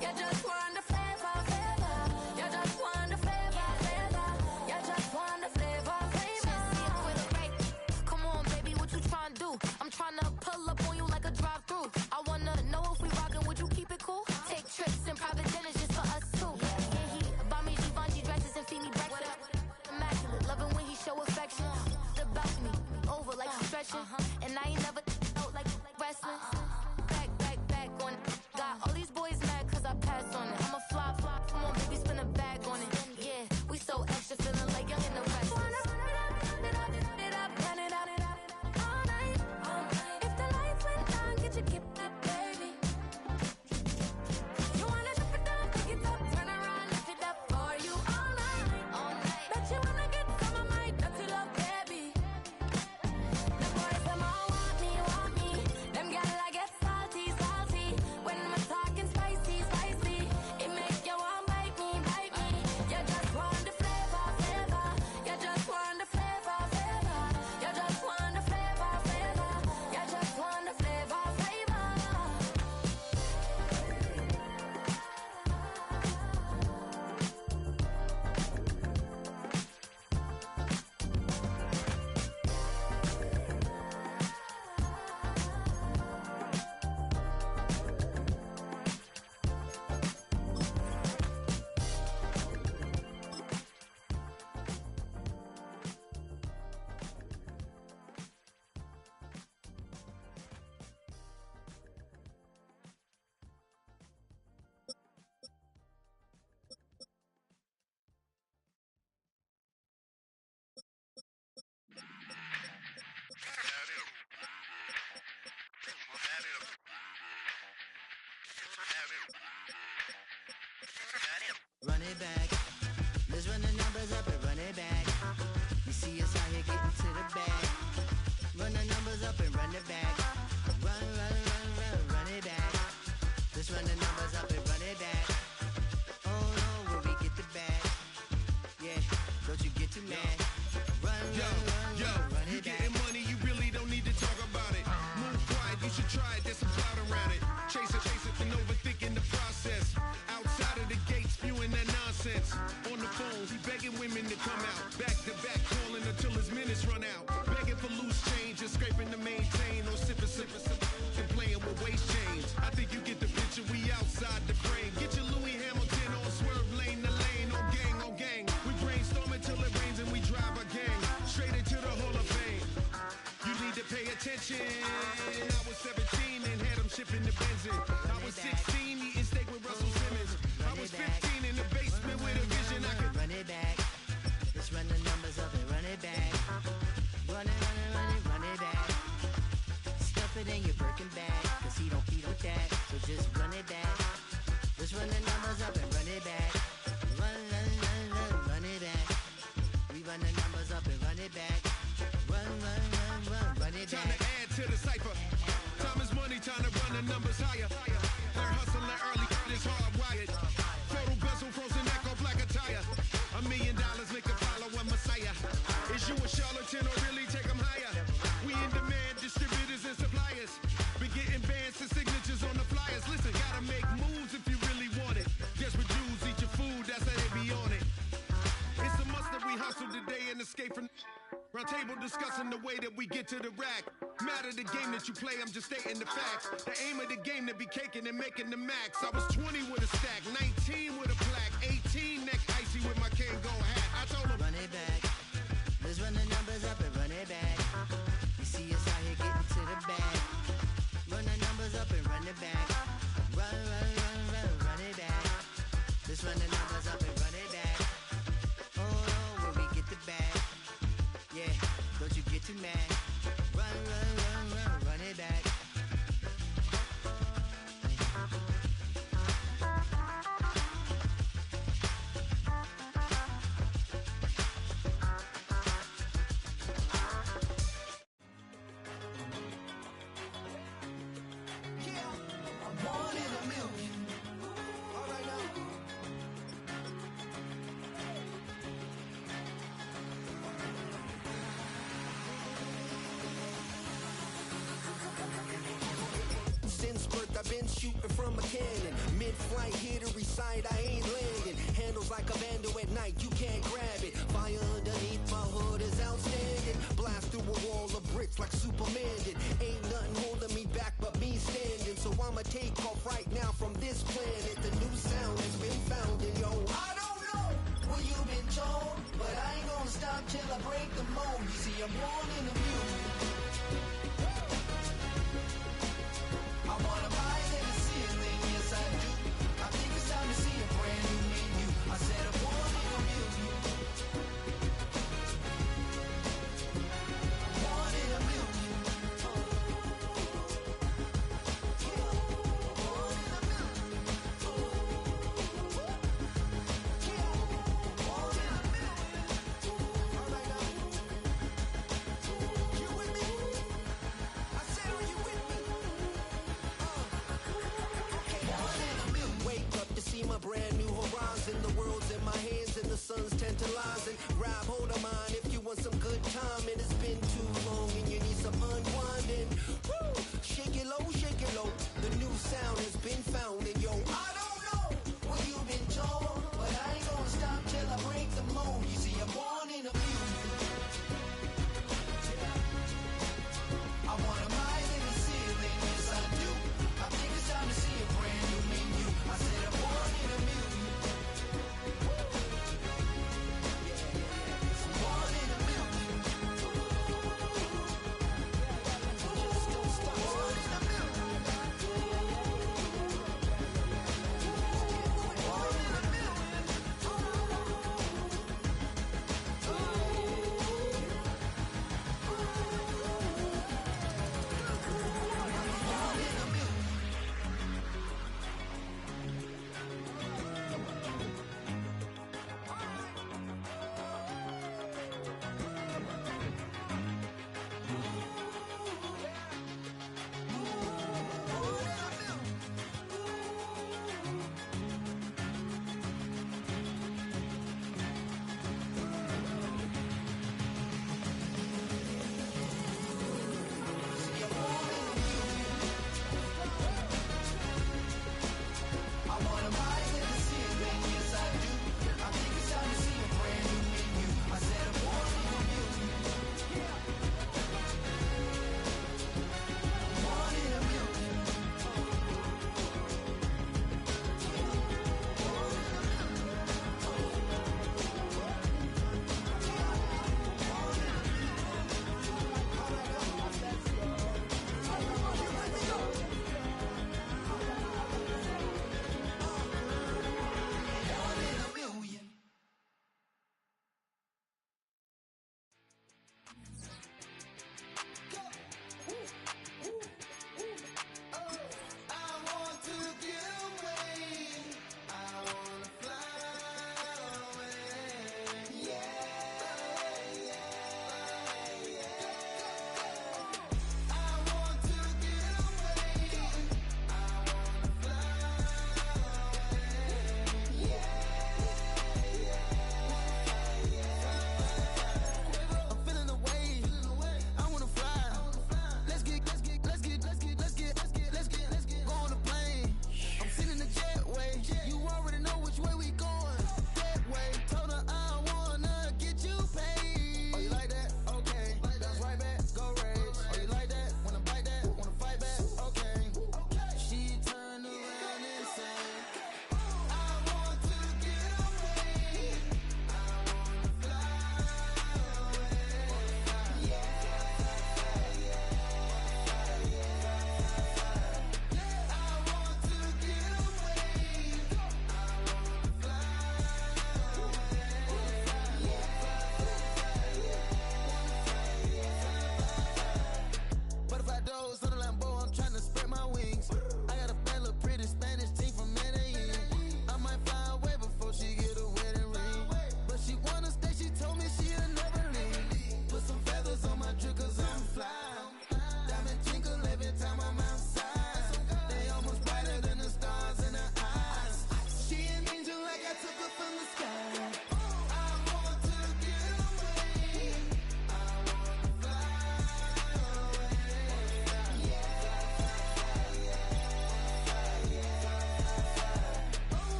You just want the flavor. You just want the flavor. You just want the flavor. With a break. Come on, baby, what you tryna do? I'm tryna pull up on you like a drive-through. I wanna know if we rockin', would you keep it cool? Take trips and private dinners just for us two. Yeah, he buy me Givenchy dresses and feed me breakfast. Immaculate, loving when he show affection. The balcony, over like stretching. And I ain't never out like wrestling. Back on it. Got all these boys mad cause I passed on it. I'm a flop. Come on, baby, spin a bag on it. Yeah, we so extra, feeling like young and the rest. Run it up, all night. If the lights went down, get you keep that baby. You wanna drop it down, pick it up, turn around, lift it up for you all night. Bet you wanna get some of my dirty love, baby. The boys them all want me. Them gyal I get salty. When I'm talking spicy. It make you want bite me. You just want the flavor. You just want the flavor. You just want the flavor. You just want the flavor.
Run it back. Let's run the numbers up and run it back. You see us out here getting to the bag. Run the numbers up and run it back. Run it back. Let's run the numbers up and run it back. Oh no, where we get the bag. Yeah, don't you get too mad. Run
You
it back.
getting money, you really don't need to talk about it. Move quiet, you should try it, there's some clout around it. Chase it, and overthinking the process. Outside of the gates, spewing that nonsense. On the phones, he begging women to come out. Back to back, calling until his minutes run out. Begging for loose change and scraping to maintain. Or sipping, and playing with waist chains. I think you get the picture, we outside the frame. Get your Louis Hamilton on swerve lane to lane. On gang. We brainstorm until it rains and we drive our gang straight into the Hall of Fame. You need to pay attention. vacation. I was 17 and had them shipping the Benzin. I was 16 eating steak with Russell Simmons. I was 15 in the basement with a vision. I could
run it back. Let's run the numbers up and run it back. Run it back. Stuff it in your Birkin bag, cause he don't eat with that. So just run it back. Let's run the numbers up and run it back. Run it back. We run the numbers up and run it back. Run it
time
back.
to add to the cipher. Time is money, time to run the numbers higher. They're hustling early, it's hardwired. Photo bezel, frozen echo, black attire. $1 million make a follow a messiah. Is you a charlatan or really take them higher? We in demand, distributors and suppliers. Been getting bands and signatures on the flyers. Listen, gotta make moves if you really want it. Guess what Jews eat your food, that's how they be on it. It's a must that we hustle today and escape from round table discussing the way that we get to the rack. Matter the game that you play, I'm just stating the facts. The aim of the game to be caking and making the max. I was 20 with a stack, 19 with a plaque, 18 neck icy with my Kango hat. I told him
Run it back. Let's run the numbers up and run it back. You see us out here getting to the bag. Run the numbers up and run it back. Run it back. Let's run the numbers up and run it back. Oh, when we get the bag. Yeah, don't you get too mad. Run it back.
Since birth I've been shooting from a cannon. Mid-flight here to recite, I ain't landing. Handles like a vandal at night, you can't grab it. Fire underneath my hood is outstanding. Blast through a wall of bricks like Superman did. Ain't nothing holding me back but me standing. So I'ma take off right now from this planet. The new sound has been found in yo. I don't know what you've been told, but I ain't gonna stop till I break the mold. You see, I'm born in the music. I wanna rise in the ceiling, yes I do. I think it's time to see a brand new menu. I said I'm born in a million. I'm born in a million. Born in a million. Born in a million. All right now.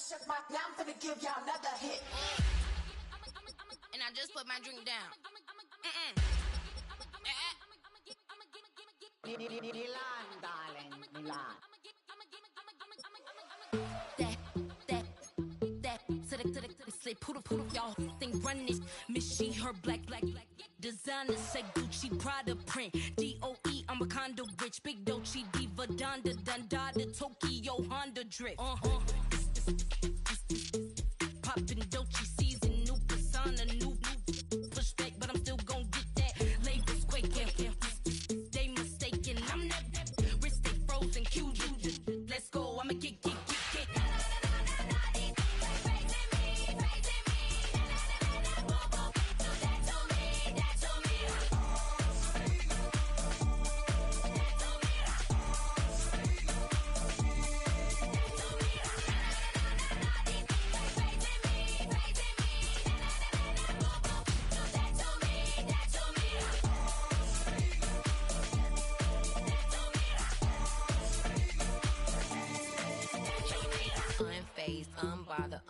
shook my, now I'm finna give y'all another hit.
And I just put my drink down.
Milan, darling, Milan.
To the slip, poodle, y'all think run this. Miss she, her black designer, say Gucci, Prada print. DOE, I'm a condo rich. Big Dolce, Diva, Donda, Dundada, Tokyo, Honda drip. Poppin' Dolce season, new persona, new pushback, but I'm still gon' get that. Labels quaking, they mistaken. I'm that wrist, they frozen, cute. Let's go, I'ma get. Unbothered,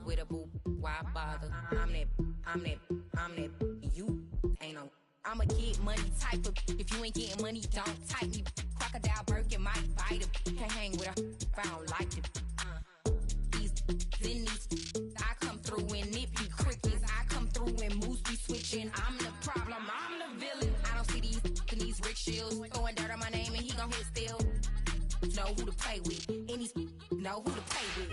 with a boo, why bother? I'm that, you ain't no. I'm a get money type of. If you ain't getting money, don't type me. Crocodile Birkin might bite him. Can't hang with her if I don't like it. These, I come through and it be crickets. I come through and moves be switching. I'm the problem, I'm the villain. I don't see these rickshaws throwing dirt on my name and he gon' hit still. Know who to play with, and these know who to play with.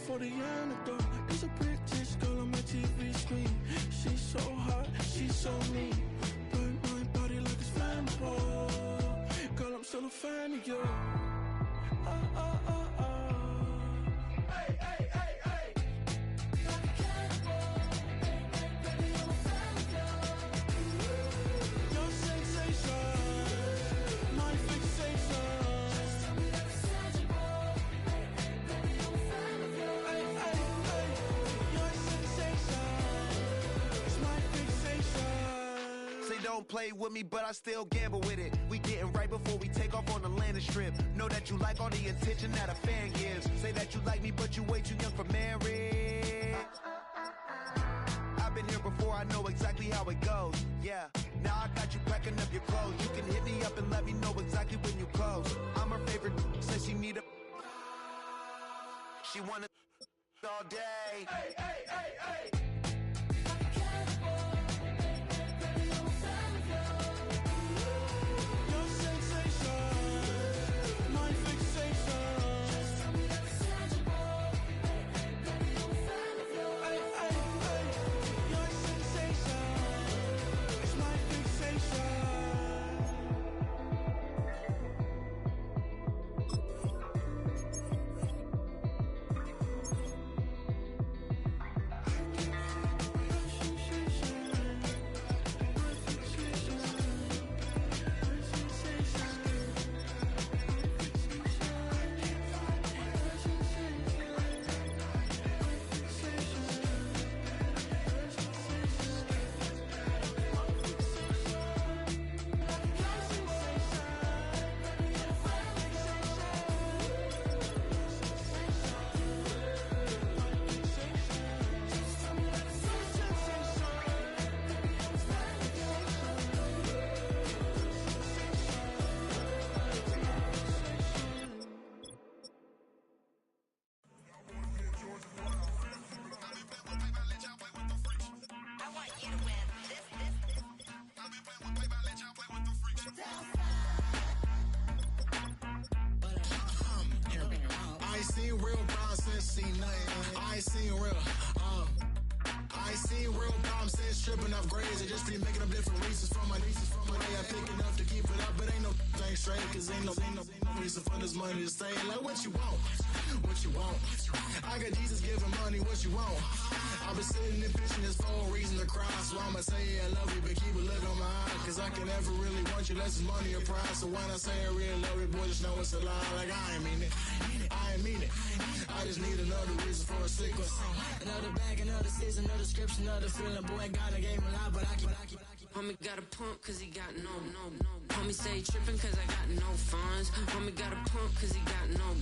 For the antidote, there's a British girl on my TV screen. She's so hot, she's so mean. Burn my body like it's flammable. Girl, I'm still a fan of you. Hey, hey, hey, hey. Like a cannibal. Baby, I'm a fan of you. Your sensation, my fixation. Just tell me that it's tangible. Baby, I'm a fan of you.
Don't play with me, but I still gamble with it. We getting right before we take off on the landing strip. Know that you like all the attention that a fan gives. Say that you like me, but you way too young for marriage. I've been here before, I know exactly how it goes. Yeah, now I got you packing up your clothes. You can hit me up and let me know exactly when you close. I'm her favorite, says she need a. She wanna all day. Hey, hey, hey, hey.
ain't seen real problems since see nothing. I ain't seen real, I ain't seen real problems since tripping off grades. I just be making up different reasons for my nieces. From my way I pick it up to keep it up, but ain't no thing straight. Cause ain't no reason for this money to stay. Like what you want, what you want. I got Jesus giving money, what you want. I've been sitting and pitching this for a reason to cry. So I'ma say I love you, but keep a look on my eye. Cause I can never really want you unless it's money or pride. So when I say I really love you, boy, just know it's a lie. Like I ain't mean it, I ain't mean it. I just need another reason for a sequence. Another bag, another season, another description, another feeling. Boy, God, I gave him a lot, but I keep.
Homie got a pump cause he got no. Homie stay trippin' cause I got no funds. Homie got a pump cause he got no.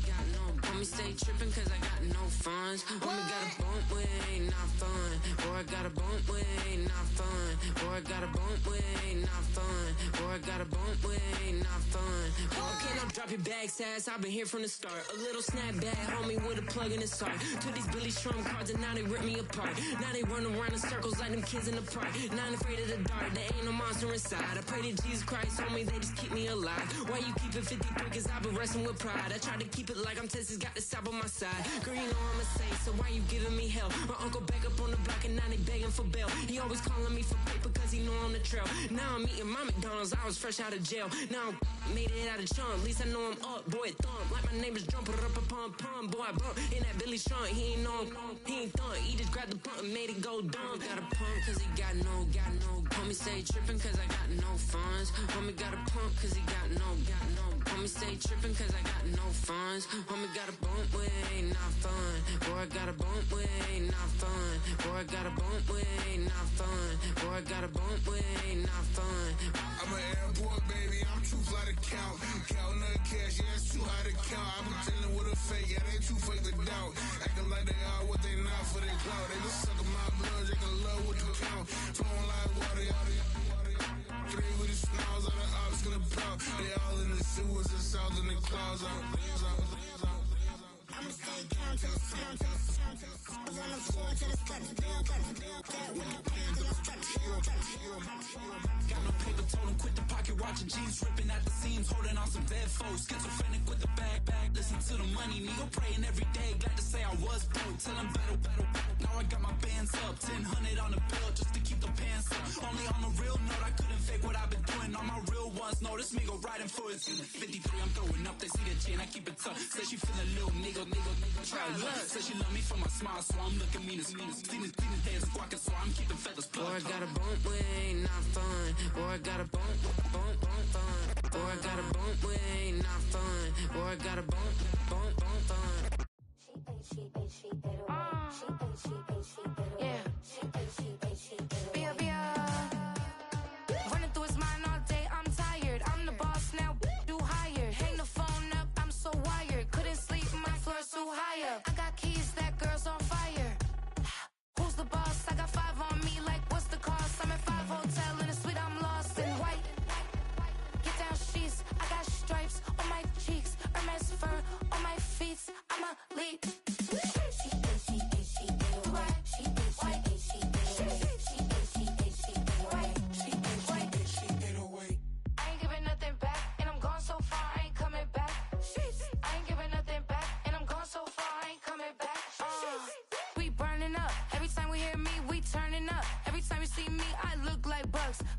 Homie stay trippin' cause I got no funds. Homie got a bump with ain't not fun. Boy, I got a bump with ain't not fun. Boy, I got a bump with ain't not fun. Boy, I got a bump with ain't not fun. Okay, now drop your bag, sass. I've been here from the start. A little snapback, homie, with a plug in his heart. Took these Billy Strum cards and now they rip me apart. Now they run around in circles like them kids in the park. Not afraid of the dark, there ain't no monster inside. I pray to Jesus Christ, homie, they just keep me alive. Why you keep it 53? Cause I've been wrestling with pride. I try to keep it like I'm Texas, got the South on my side. Girl, you know I'm a saint, so why you giving me hell? My uncle back up on the block and now they begging for bail. He always calling me for paper cause he know I'm the trail. Now I'm eating my McDonald's, I was fresh out of jail. Now I made it out of chunk, at least I know I'm up, boy, thump. Like my neighbor's jumping up a pum. Boy, I bump in that Billy Strunk, he ain't know, he ain't thump. He just grabbed the pump and made it go dumb. Got a pump cause he got no. Homie stay trippin' cause I got no funds. Homie got a pump cause he got no. Homie stay trippin' cause I got no funds. Homie got a bump with ain't not fun. Boy, I got a bump with ain't not fun. Boy, I got a bump with ain't not fun. Boy, I got a bump with ain't not fun.
I'm an airport baby, I'm too fly to count. Counting the cash, yeah, it's too high to count. I'm pretending with a fake, yeah, they too fake to doubt. Acting like they are what they not for their clout. They just suckin' my blood, they can love what you count. Flowing like water, three with the smiles on the ops gonna pop. They all in the sewers and south in the clouds. I'ma stay down to the sound. I was on the floor to the cut.
Got no paper, told him quit the pocket, watching jeans ripping at the seams, holding on some dead foes. Schizophrenic with the bag. Listen to the money, nigga praying every day. Glad to say I was broke. Tell him battle. Now I got my bands up, 1000 on the bill just to keep the pants up. Only on the real note, I couldn't fake what I've been doing. All my real ones know this nigga riding for his 53. I'm throwing up, they see the chain, I keep it tough. Say she feeling little nigga, try luck. Say she love me for my smile, so I'm looking mean as Seen his days squawking, so I'm keeping feathers plucked.
Boy, I got a bump with ain't not fun. Boy, I got a bump fun. Boy, I got a bump with ain't not fun. Boy, I got a bump fun.
Yeah. Running through his mind all day, I'm tired. I'm the boss now, do higher. Hang the phone up, I'm so wired. Couldn't sleep, my floor's too higher. I got keys, that girl's on fire. Who's the boss? I got 5 on me, like what's the cost? I'm at 5 hotel in a suite, I'm lost in white. Get down sheets, I got stripes on my cheeks, Hermes fur on my feet. I'm a lead.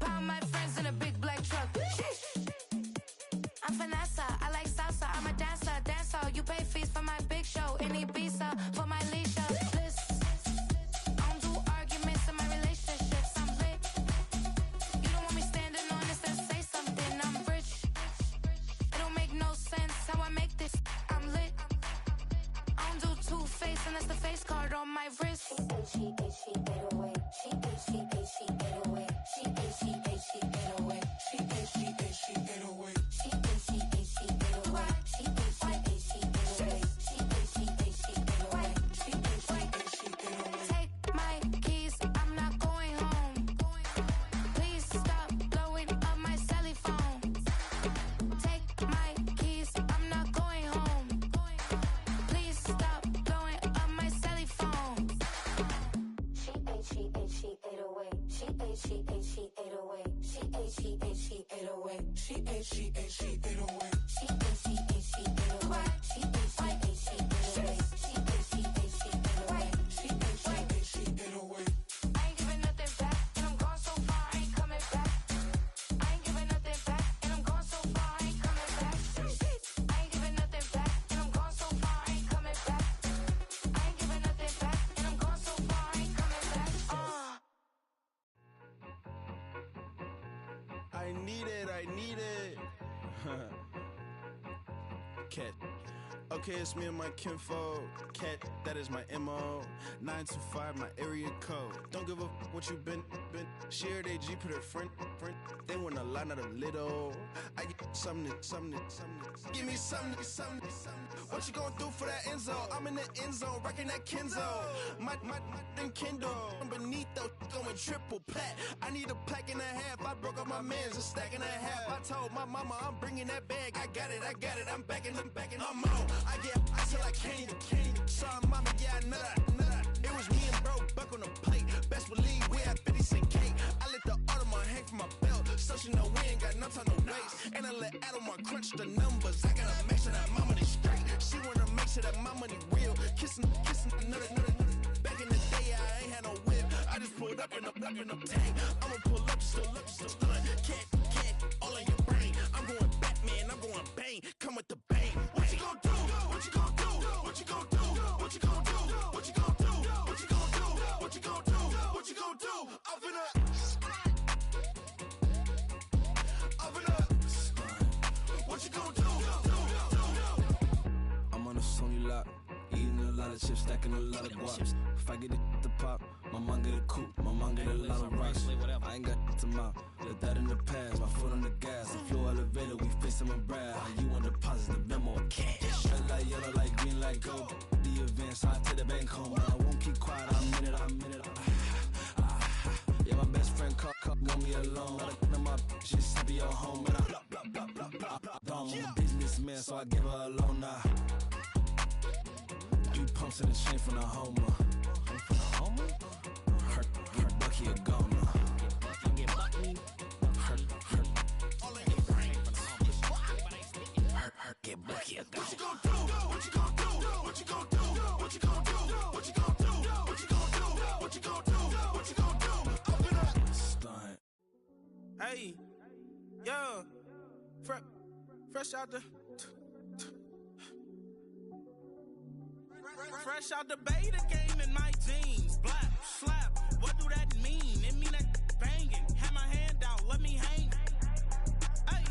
Pound my friends in a big black truck. I'm Vanessa, I like salsa. I'm a dancer. You pay fees for my big show in Ibiza for my leisure. I don't do arguments in my relationships. I'm lit. You don't want me standing on this and say something. I'm rich. It don't make no sense how I make this. I'm lit. I don't do two-face and that's the face card on my wrist. She 808. She 808. She 808. She 808. She 808. She 808. She 808. She 808. She 808. She 808. She 808. Take my keys, I'm not going home. Please stop blowing up my celly phone. Take my keys, I'm not going home. Please stop blowing up my celly phone. She 808. She 808. She 808. She 808. She 808. She 808. She 808. She 808. She 808. She 808. She 808.
I need it. Cat. Okay, it's me and my kinfolk. Cat, that is my MO. 925, my area code. Don't give a what you been. Shared AG, put her friend. They want a lot, not a little. I get something. Give me something. What you gonna do for that end zone? I'm in the end zone, rocking that Kenzo. My Kindle. Beneath though, going triple plat. I need a pack and a half. I broke up my mans, a stack and a half. I told my mama I'm bringing that bag. I got it. I'm backing. I'm on. I till I can't. Sorry, mama, yeah, I know that. It was me and bro, buck on the plate. Best believe we had 50 cent cake. I let the Audemars hang from my belt, so she know we ain't got no time to waste. And I let Audemars crunch the numbers. I gotta make sure that my money straight. She wanna make sure that my money real. Kissing another. Back in the day, I ain't had no whip. I just pulled up in the tank. I'ma pull up, just stun. Can't, all in your brain. I'm going Batman, I'm going bang. Come with the bang. What you gonna do? What you gonna do? What you gonna do? What you gonna do? What you gonna do? What you gonna do? What you gonna do? What you gonna do? Up in up. What you gonna do?
I'm on a Sony lot, eating a lot of chips, stacking a lot of guap. If I get it to pop, my mom get a coupe, my mom get a lot of rocks. I ain't got to mouth, let that in the past. My foot on the gas, the floor elevator, we facing my brad. How you on deposit, the memo cash. Red light, yellow light, green light, go. The event, so I take the bank home. I won't keep quiet, I'm in it. Yeah, my best friend call, want me alone. Not my just to be at home, and I I'm a businessman, so I give her a loan now. 3 pumps in the chain from the Homer. Her Bucky a goner. Her get Bucky a goner. What you gonna do? What you gonna do? What you gonna do? What you gonna do? What you gonna do? What you gonna do? What you gonna do? What you gonna do? Up and up. Stunt.
Hey, yo, fresh out the. Fresh out the beta game in my jeans. Black, slap, what do that mean? It mean that banging. Have my hand out, let me hang. Hey,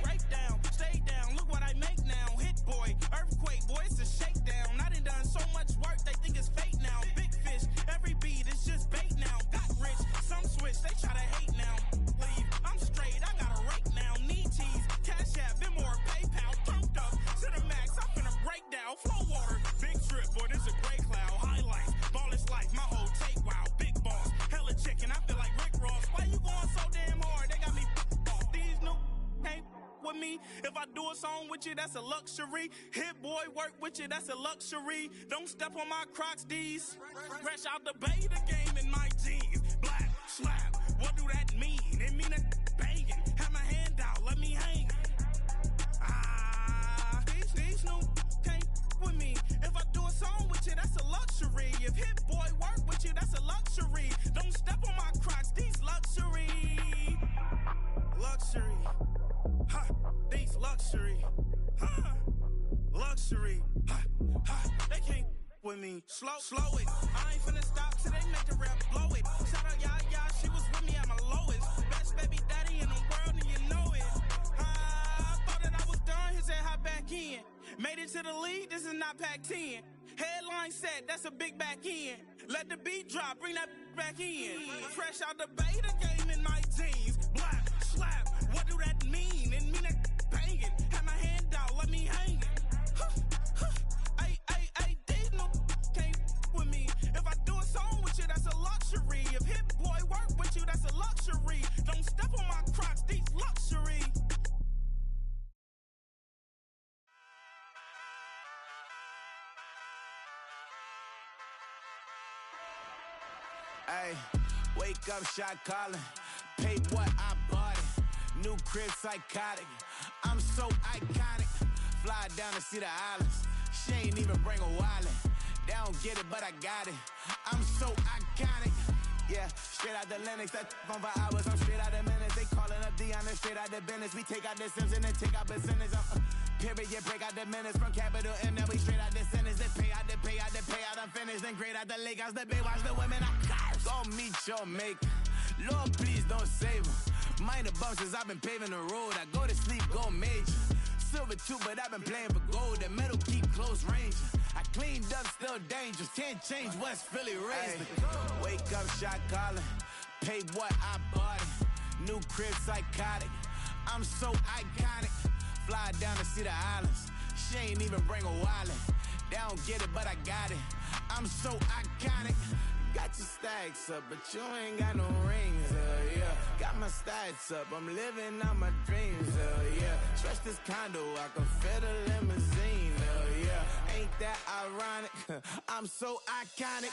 break down, stay down, look what I make now. Hit boy, earthquake, boy, it's a shakedown. I done so much work, they think it's fake now. Big fish, every beat is just bait now. Got rich, some switch, they try to hate now. Leave, I'm straight, I got a rake now. Need cheese, cash app, Venmo or PayPal. Pumped up, to the max, I'm finna break down. Flow water, big trip, boy, this a gray cloud. Highlights, ball is life, my whole take, wow. Big boss, hella chicken, I feel like Rick Ross. Why you going so damn hard? They got me off. These new can't with me. If I do a song with you, that's a luxury. Hit boy, work with you, that's a luxury. Don't step on my Crocs, D's. Fresh out the beta game in my jeans. Black, slap, what do that mean? It mean that banging. Have my hand out, let me hang. These new can't with me. If I do a song with you, that's a luxury. If Hit Boy work with you, that's a luxury. Don't step on my Crocs, these luxury. Luxury. Ha, these luxury. Ha, luxury. Ha, ha, they can't with me. Slow it. I ain't finna stop till they make the rap blow it. Shout out Yaya, she was with me at my lowest. Best baby daddy in the world and you know it. I thought that I was done, he said hop back in. Made it to the lead, this is not Pac-10. Headline set, that's a big back end. Let the beat drop, bring that back in. Fresh out the beta game in my jeans. Black, slap, what do that mean? It mean that banging. Have my hand out, let me hang. Ay, these no can't with me. If I do a song with you, that's a luxury. If Hit Boy work with you, that's a luxury. Don't step on my Crocs, these luxury.
Ay, wake up, shot calling. Paid what I bought it. New crib, psychotic. I'm so iconic. Fly down to see the islands. She ain't even bring a wallet. They don't get it, but I got it. I'm so iconic. Yeah, straight out the Linux. That on for hours. I'm straight out the minutes. They calling up Dion, straight out the business. We take out the Sims and then take out percentage. Period, break out the minutes from capital M. Now we straight out the sentence. They pay out the payout. I'm finished. Then grade out the Lakers. The Bay watch the women. I gon' meet your maker. Lord, please don't save them. Minor bumps as I've been paving the road. I go to sleep, go major. Silver too, but I've been playing for gold. The metal keep close range. I cleaned up, still dangerous. Can't change West Philly raised. Wake up, shot calling. Pay what I bought it. New crib, psychotic. I'm so iconic. Fly down to see the islands. She ain't even bring a wallet. They don't get it, but I got it. I'm so iconic. Got your stacks up, but you ain't got no rings, yeah. Got my stacks up, I'm living out my dreams, yeah. Stretch this condo, I can fit a limousine, yeah. Ain't that ironic? I'm so iconic.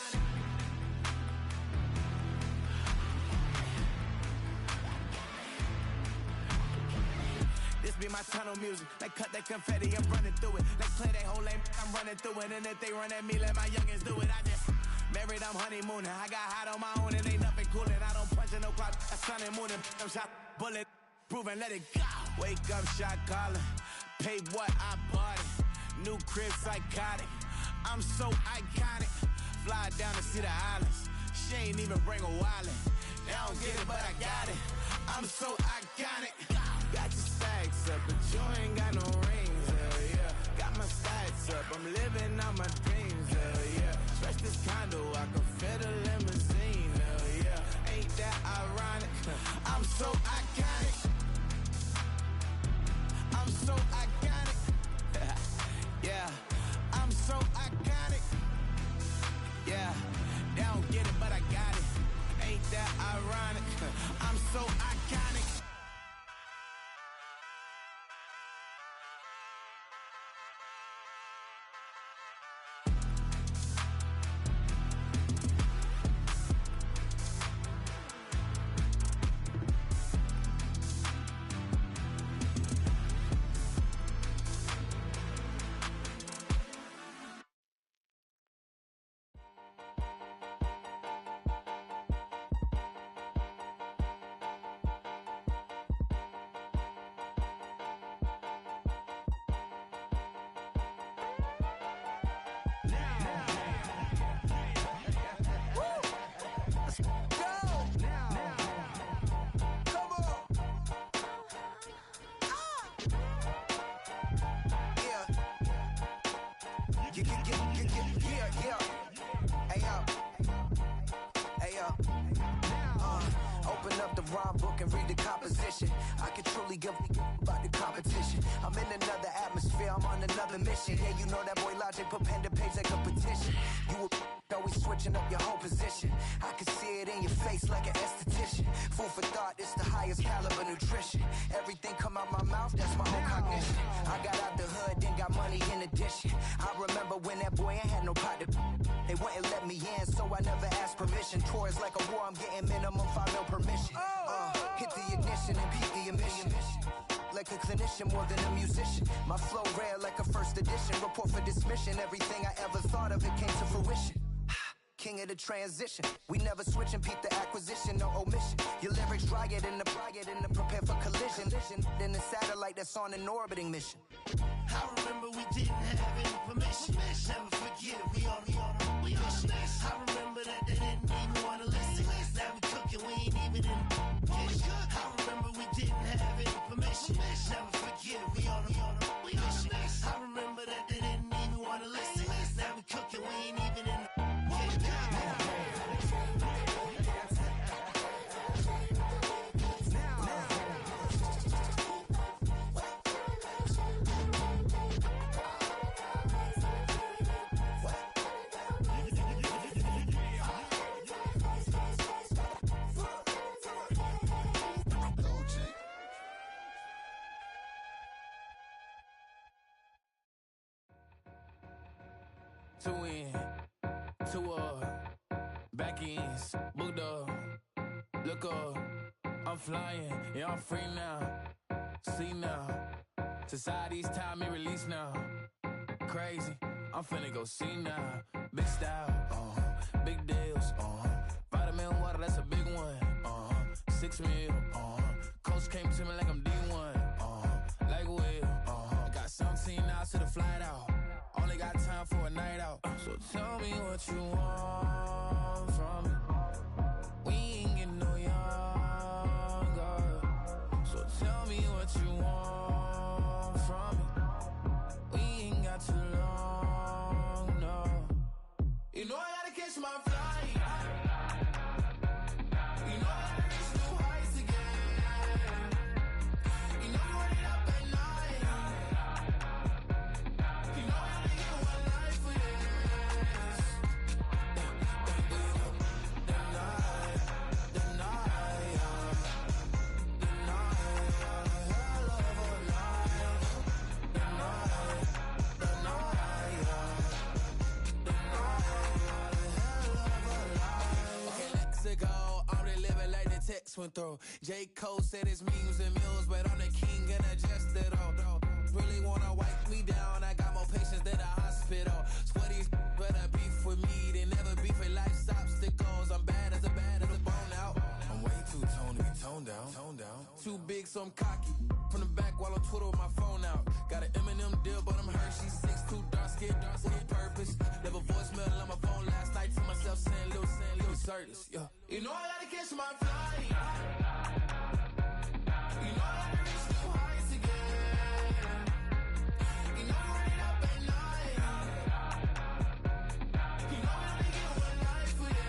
This be my tunnel music. They cut that confetti, I'm running through it. They clear they whole lane, I'm running through it. And if they run at me, let my youngins do it. I just married, I'm honeymooning. I got hot on my own and ain't nothing coolin'. I don't punch in no clock, a sun and moon. I'm shot, bullet, proven, let it go. Wake up, shot calling. Pay what I bought it. New crib, psychotic. I'm so iconic. Fly down to see the islands. She ain't even bring a wallet. They don't get it, but I got it. I'm so iconic. Got your stacks up, but you ain't got no rings, yeah. Got my stacks up, I'm living out my dreams, yeah. Stretch this condo, I can fit a limousine, yeah. Ain't that ironic? I'm so iconic. I'm so iconic. Yeah, I'm so iconic. Yeah, they don't get it, but I got it. Ain't that ironic? I'm so iconic. Open up the rhyme book and read the composition. I can truly give about the competition. I'm in another atmosphere, I'm on another mission. Yeah, you know that boy Logic put pen to page like a petition. You were always switching up your whole position. I can see it in your face like an esthetician. Food for thought, it's the highest caliber nutrition. Everything come out my mouth, that's my own cognition. I got out the hood, then got money in addition. I remember when that boy ain't had no pot to. They wouldn't let me in, so I never asked permission. Tours like a war, I'm getting minimum 5 mil permission. Hit the ignition and peak the emission. Like a clinician more than a musician. My flow rare like a first edition. Report for dismission. Everything I ever thought of, it came to fruition. King of the transition. We never switch and peep the acquisition, no omission. Your lyrics dry it in the prepare for collision. Then the satellite that's on an orbiting mission.
I remember we didn't have any permission. Never forget we on a mission. I remember that they didn't even want to listen. Now we cooking, we ain't even in the kitchen. I remember we didn't have any permission. Never forget we on a mission. I remember that they didn't even want to listen. Now we cooking, we ain't even in the kitchen.
Two in, two back ends, booked up, look up, I'm flying, yeah, I'm free now, see now, society's time me release now, crazy, I'm finna go see now, big style, big deals, vitamin water, that's a big one, 6 mil, coach came to me like I'm D1, like Will, got 17 hours to the flight out. Only got time for a night out. So tell me what you want from me. We ain't getting no younger. X went through. J. Cole said it's memes and mules, but I'm the king and I just did all. Really wanna wipe me down, I got more patience than a hospital. Swear these better beef with me, they never beef with life's obstacles. I'm bad as a bone out. I'm way too toned to be toned down. Too big, so I'm cocky. From the back while on Twitter with my phone out. Got an Eminem deal, but I'm Hershey. 6'2", dark skin, with purpose. Never voicemail on my phone last night to myself saying little Curtis. Yeah. You know I gotta catch my flight. You know I gotta reach new heights again. You know I'm running up at night. You know I only get one life for this.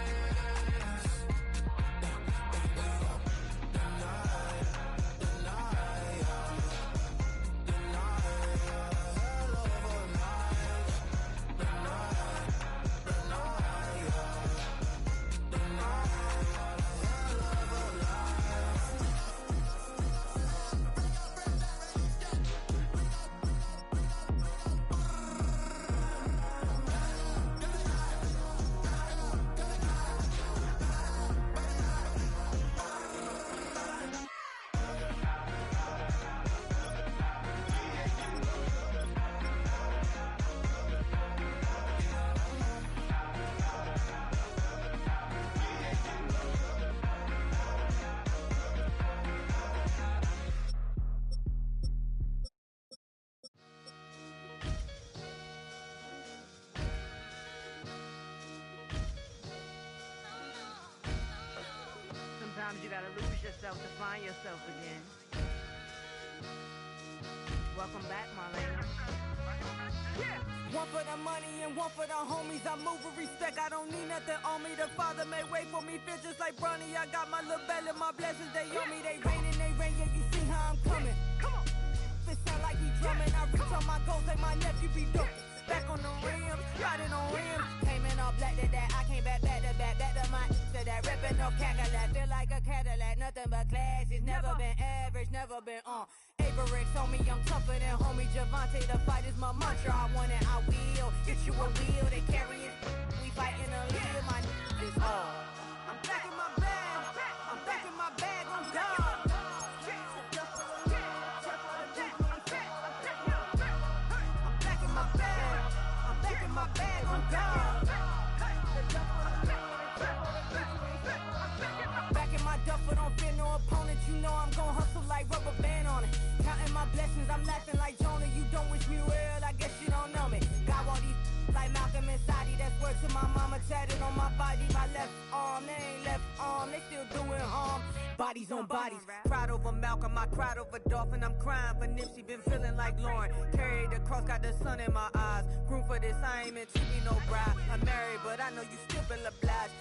Sometimes you gotta lose yourself to find yourself again. Welcome back, Marlena. Yeah.
One for the money and one for the homies. I move with respect, I don't need nothing on me. The Father may wait for me, feel just like Bronny. I got my little belly, my blessings, they on me. They rain, yeah, you see how I'm coming. Come on. It sound like he drumming. I reach on my goals like my nephew be dumping. Back on the rims, riding on rims. Came in all black to that, I came back to my to that ripping off Cadillac. Feel like a Cadillac, nothing but class. It's never been average, never been on. Average on me, I'm tougher than homie Javante. The fight is my mantra, I want it, I will. Get you a wheel, they carry it. We fighting a lead, my is all. I'm back in my bag, I'm back in my bag, I'm done. My bag, I'm gone. Back in my duffel, don't fear no opponent. You know I'm gon' hustle like rubber band on it. Counting my blessings, I'm laughing like Jonah. You don't wish me well, I guess you don't know me. Got all these like Malcolm and Sadie. That's word to my mama, tatted on my body. My left arm, they ain't left arm, they still doing harm. Bodies on bodies, cried over Malcolm, I cried over Dolphin. I'm crying for Nipsey, been feeling like Lauren. Carried the cross, got the sun in my eyes. Room for this, I ain't meant to be no bride. I'm married, but I know you still feel obliged.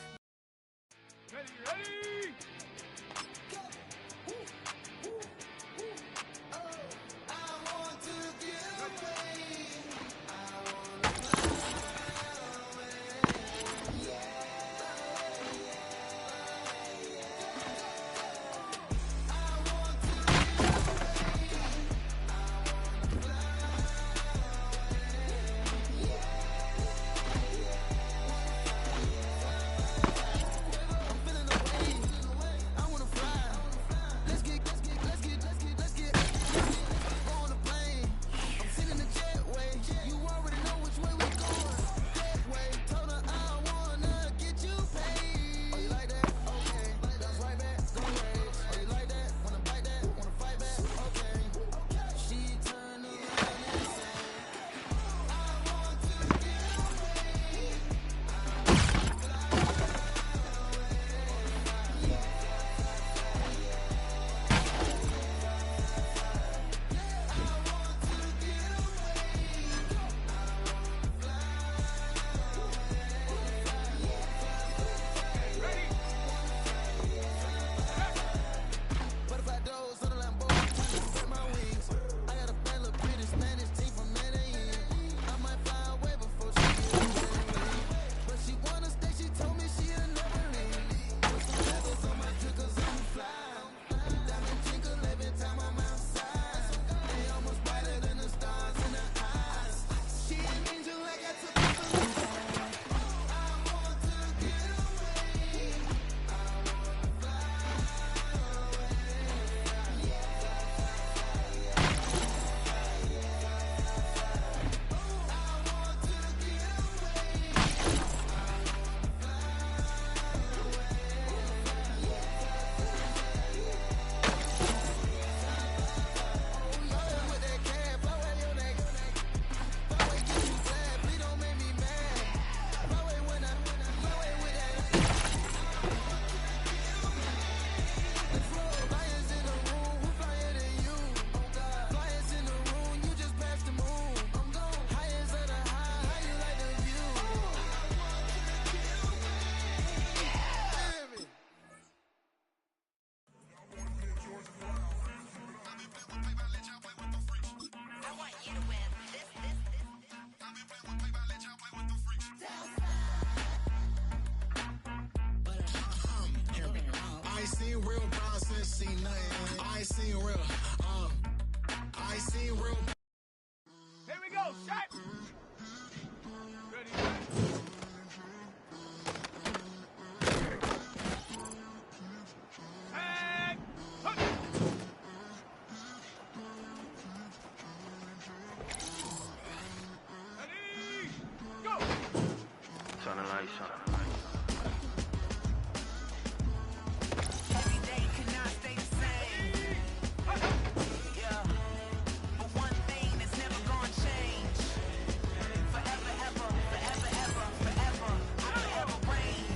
Ready! seen real brown since seen nothing. I ain't seen real, I ain't seen real.
Here we go, shot. Ready, and hook. Ready, go.
Turn the lights on.
Every day cannot stay the same. Yeah. But one thing that's never gonna change. Forever, ever, forever, ever, forever. I forever reign.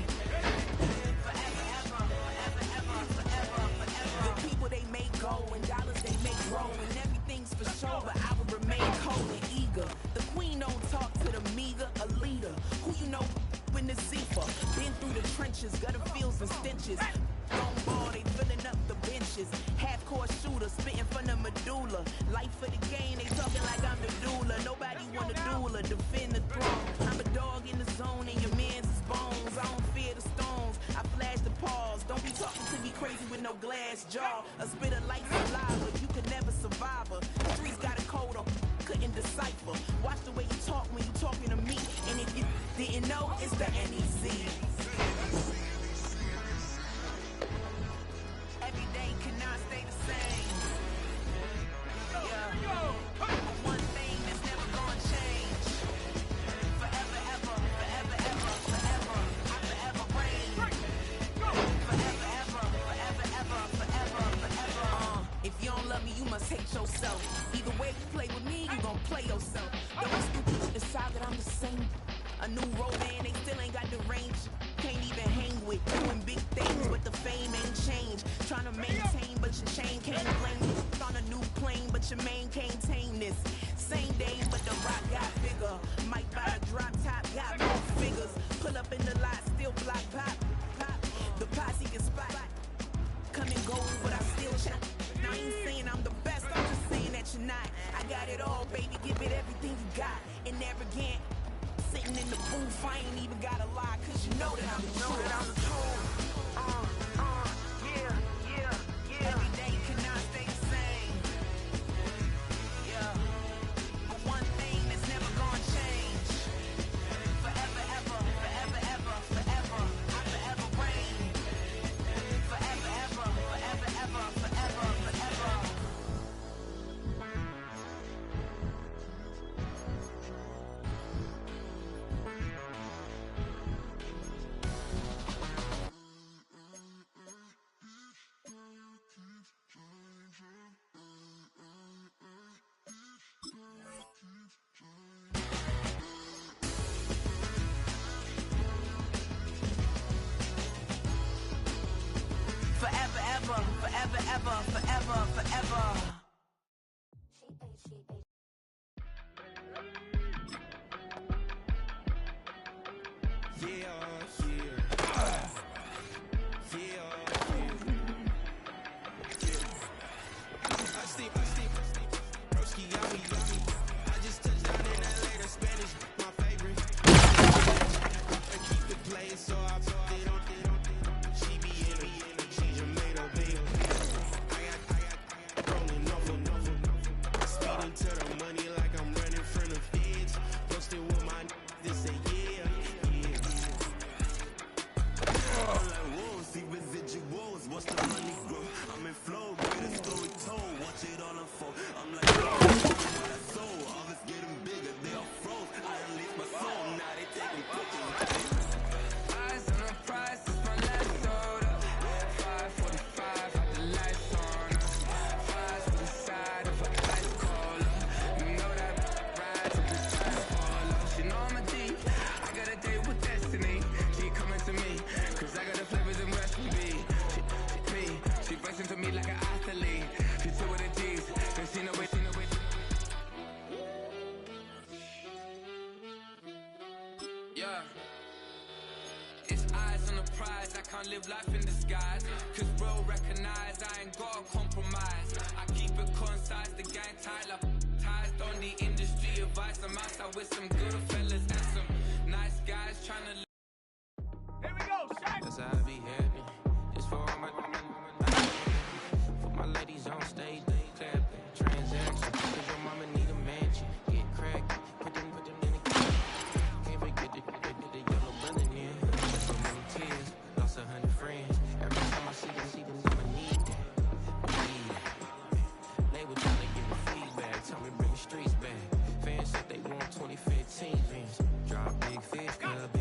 Forever, ever, forever, ever, forever, forever. The people they make go and dollars they make grow and everything's for sure, but I will remain cold and eager. The queen don't talk to the meager, a leader. Who you know in the Zephyr? Been through the trenches, gutter fields and stenches. Long ball, they filling up the benches. Half-court shooter, spitting from the medulla. Life for the game, they talking like I'm the doula. Nobody want a doula, defend the throne. I'm a dog in the zone and your man's is bones. I don't fear the stones, I flash the paws. Don't be talking to me crazy with no glass jaw. A spit of light saliva, you could never survive her. The streets got a code on, couldn't decipher. Watch the way you talk when you talking to me. And if you didn't know, it's the NEC. Every day cannot stay the same. Yeah. But one thing that's never gonna change. Forever, ever, forever, ever, forever. I forever reign. Forever, ever, forever, ever, forever, forever. If you don't love me, you must hate yourself. Either way you play with me, you gon' play yourself. Don't be stupid to decide that I'm the same. A new road man, they still ain't got the range. Can't even hang with doing big things, but the fame ain't changed. Trying to maintain, but your chain can't blame it. On a new plane, but your main can't tame this. Same day, but the rock got bigger. Might buy a drop top, got more figures. Pull up in the lot, still block pop, pop. The posse can spot. Come and go, but I still check. Now I ain't saying I'm the best, I'm just saying that you're not. I got it all, baby, give it everything you got. And arrogant. Sitting in the booth, I ain't even gotta lie, cause you know that I'm the truth. Yeah. Every day cannot stay the same. Yeah. But one thing that's never gonna change. Forever, ever, forever, ever, forever. I forever reign. Forever, ever, forever, ever, forever, forever. Forever, ever, forever, ever, forever, forever.
can't live life in disguise. Cause bro, recognize I ain't gotta compromise. I keep it concise, the gang tight like ties. On the industry advice, I'm outside with some good fellas and some nice guys trying to.
Here we go, shot.
That's how I be happy. Just for all my
it could be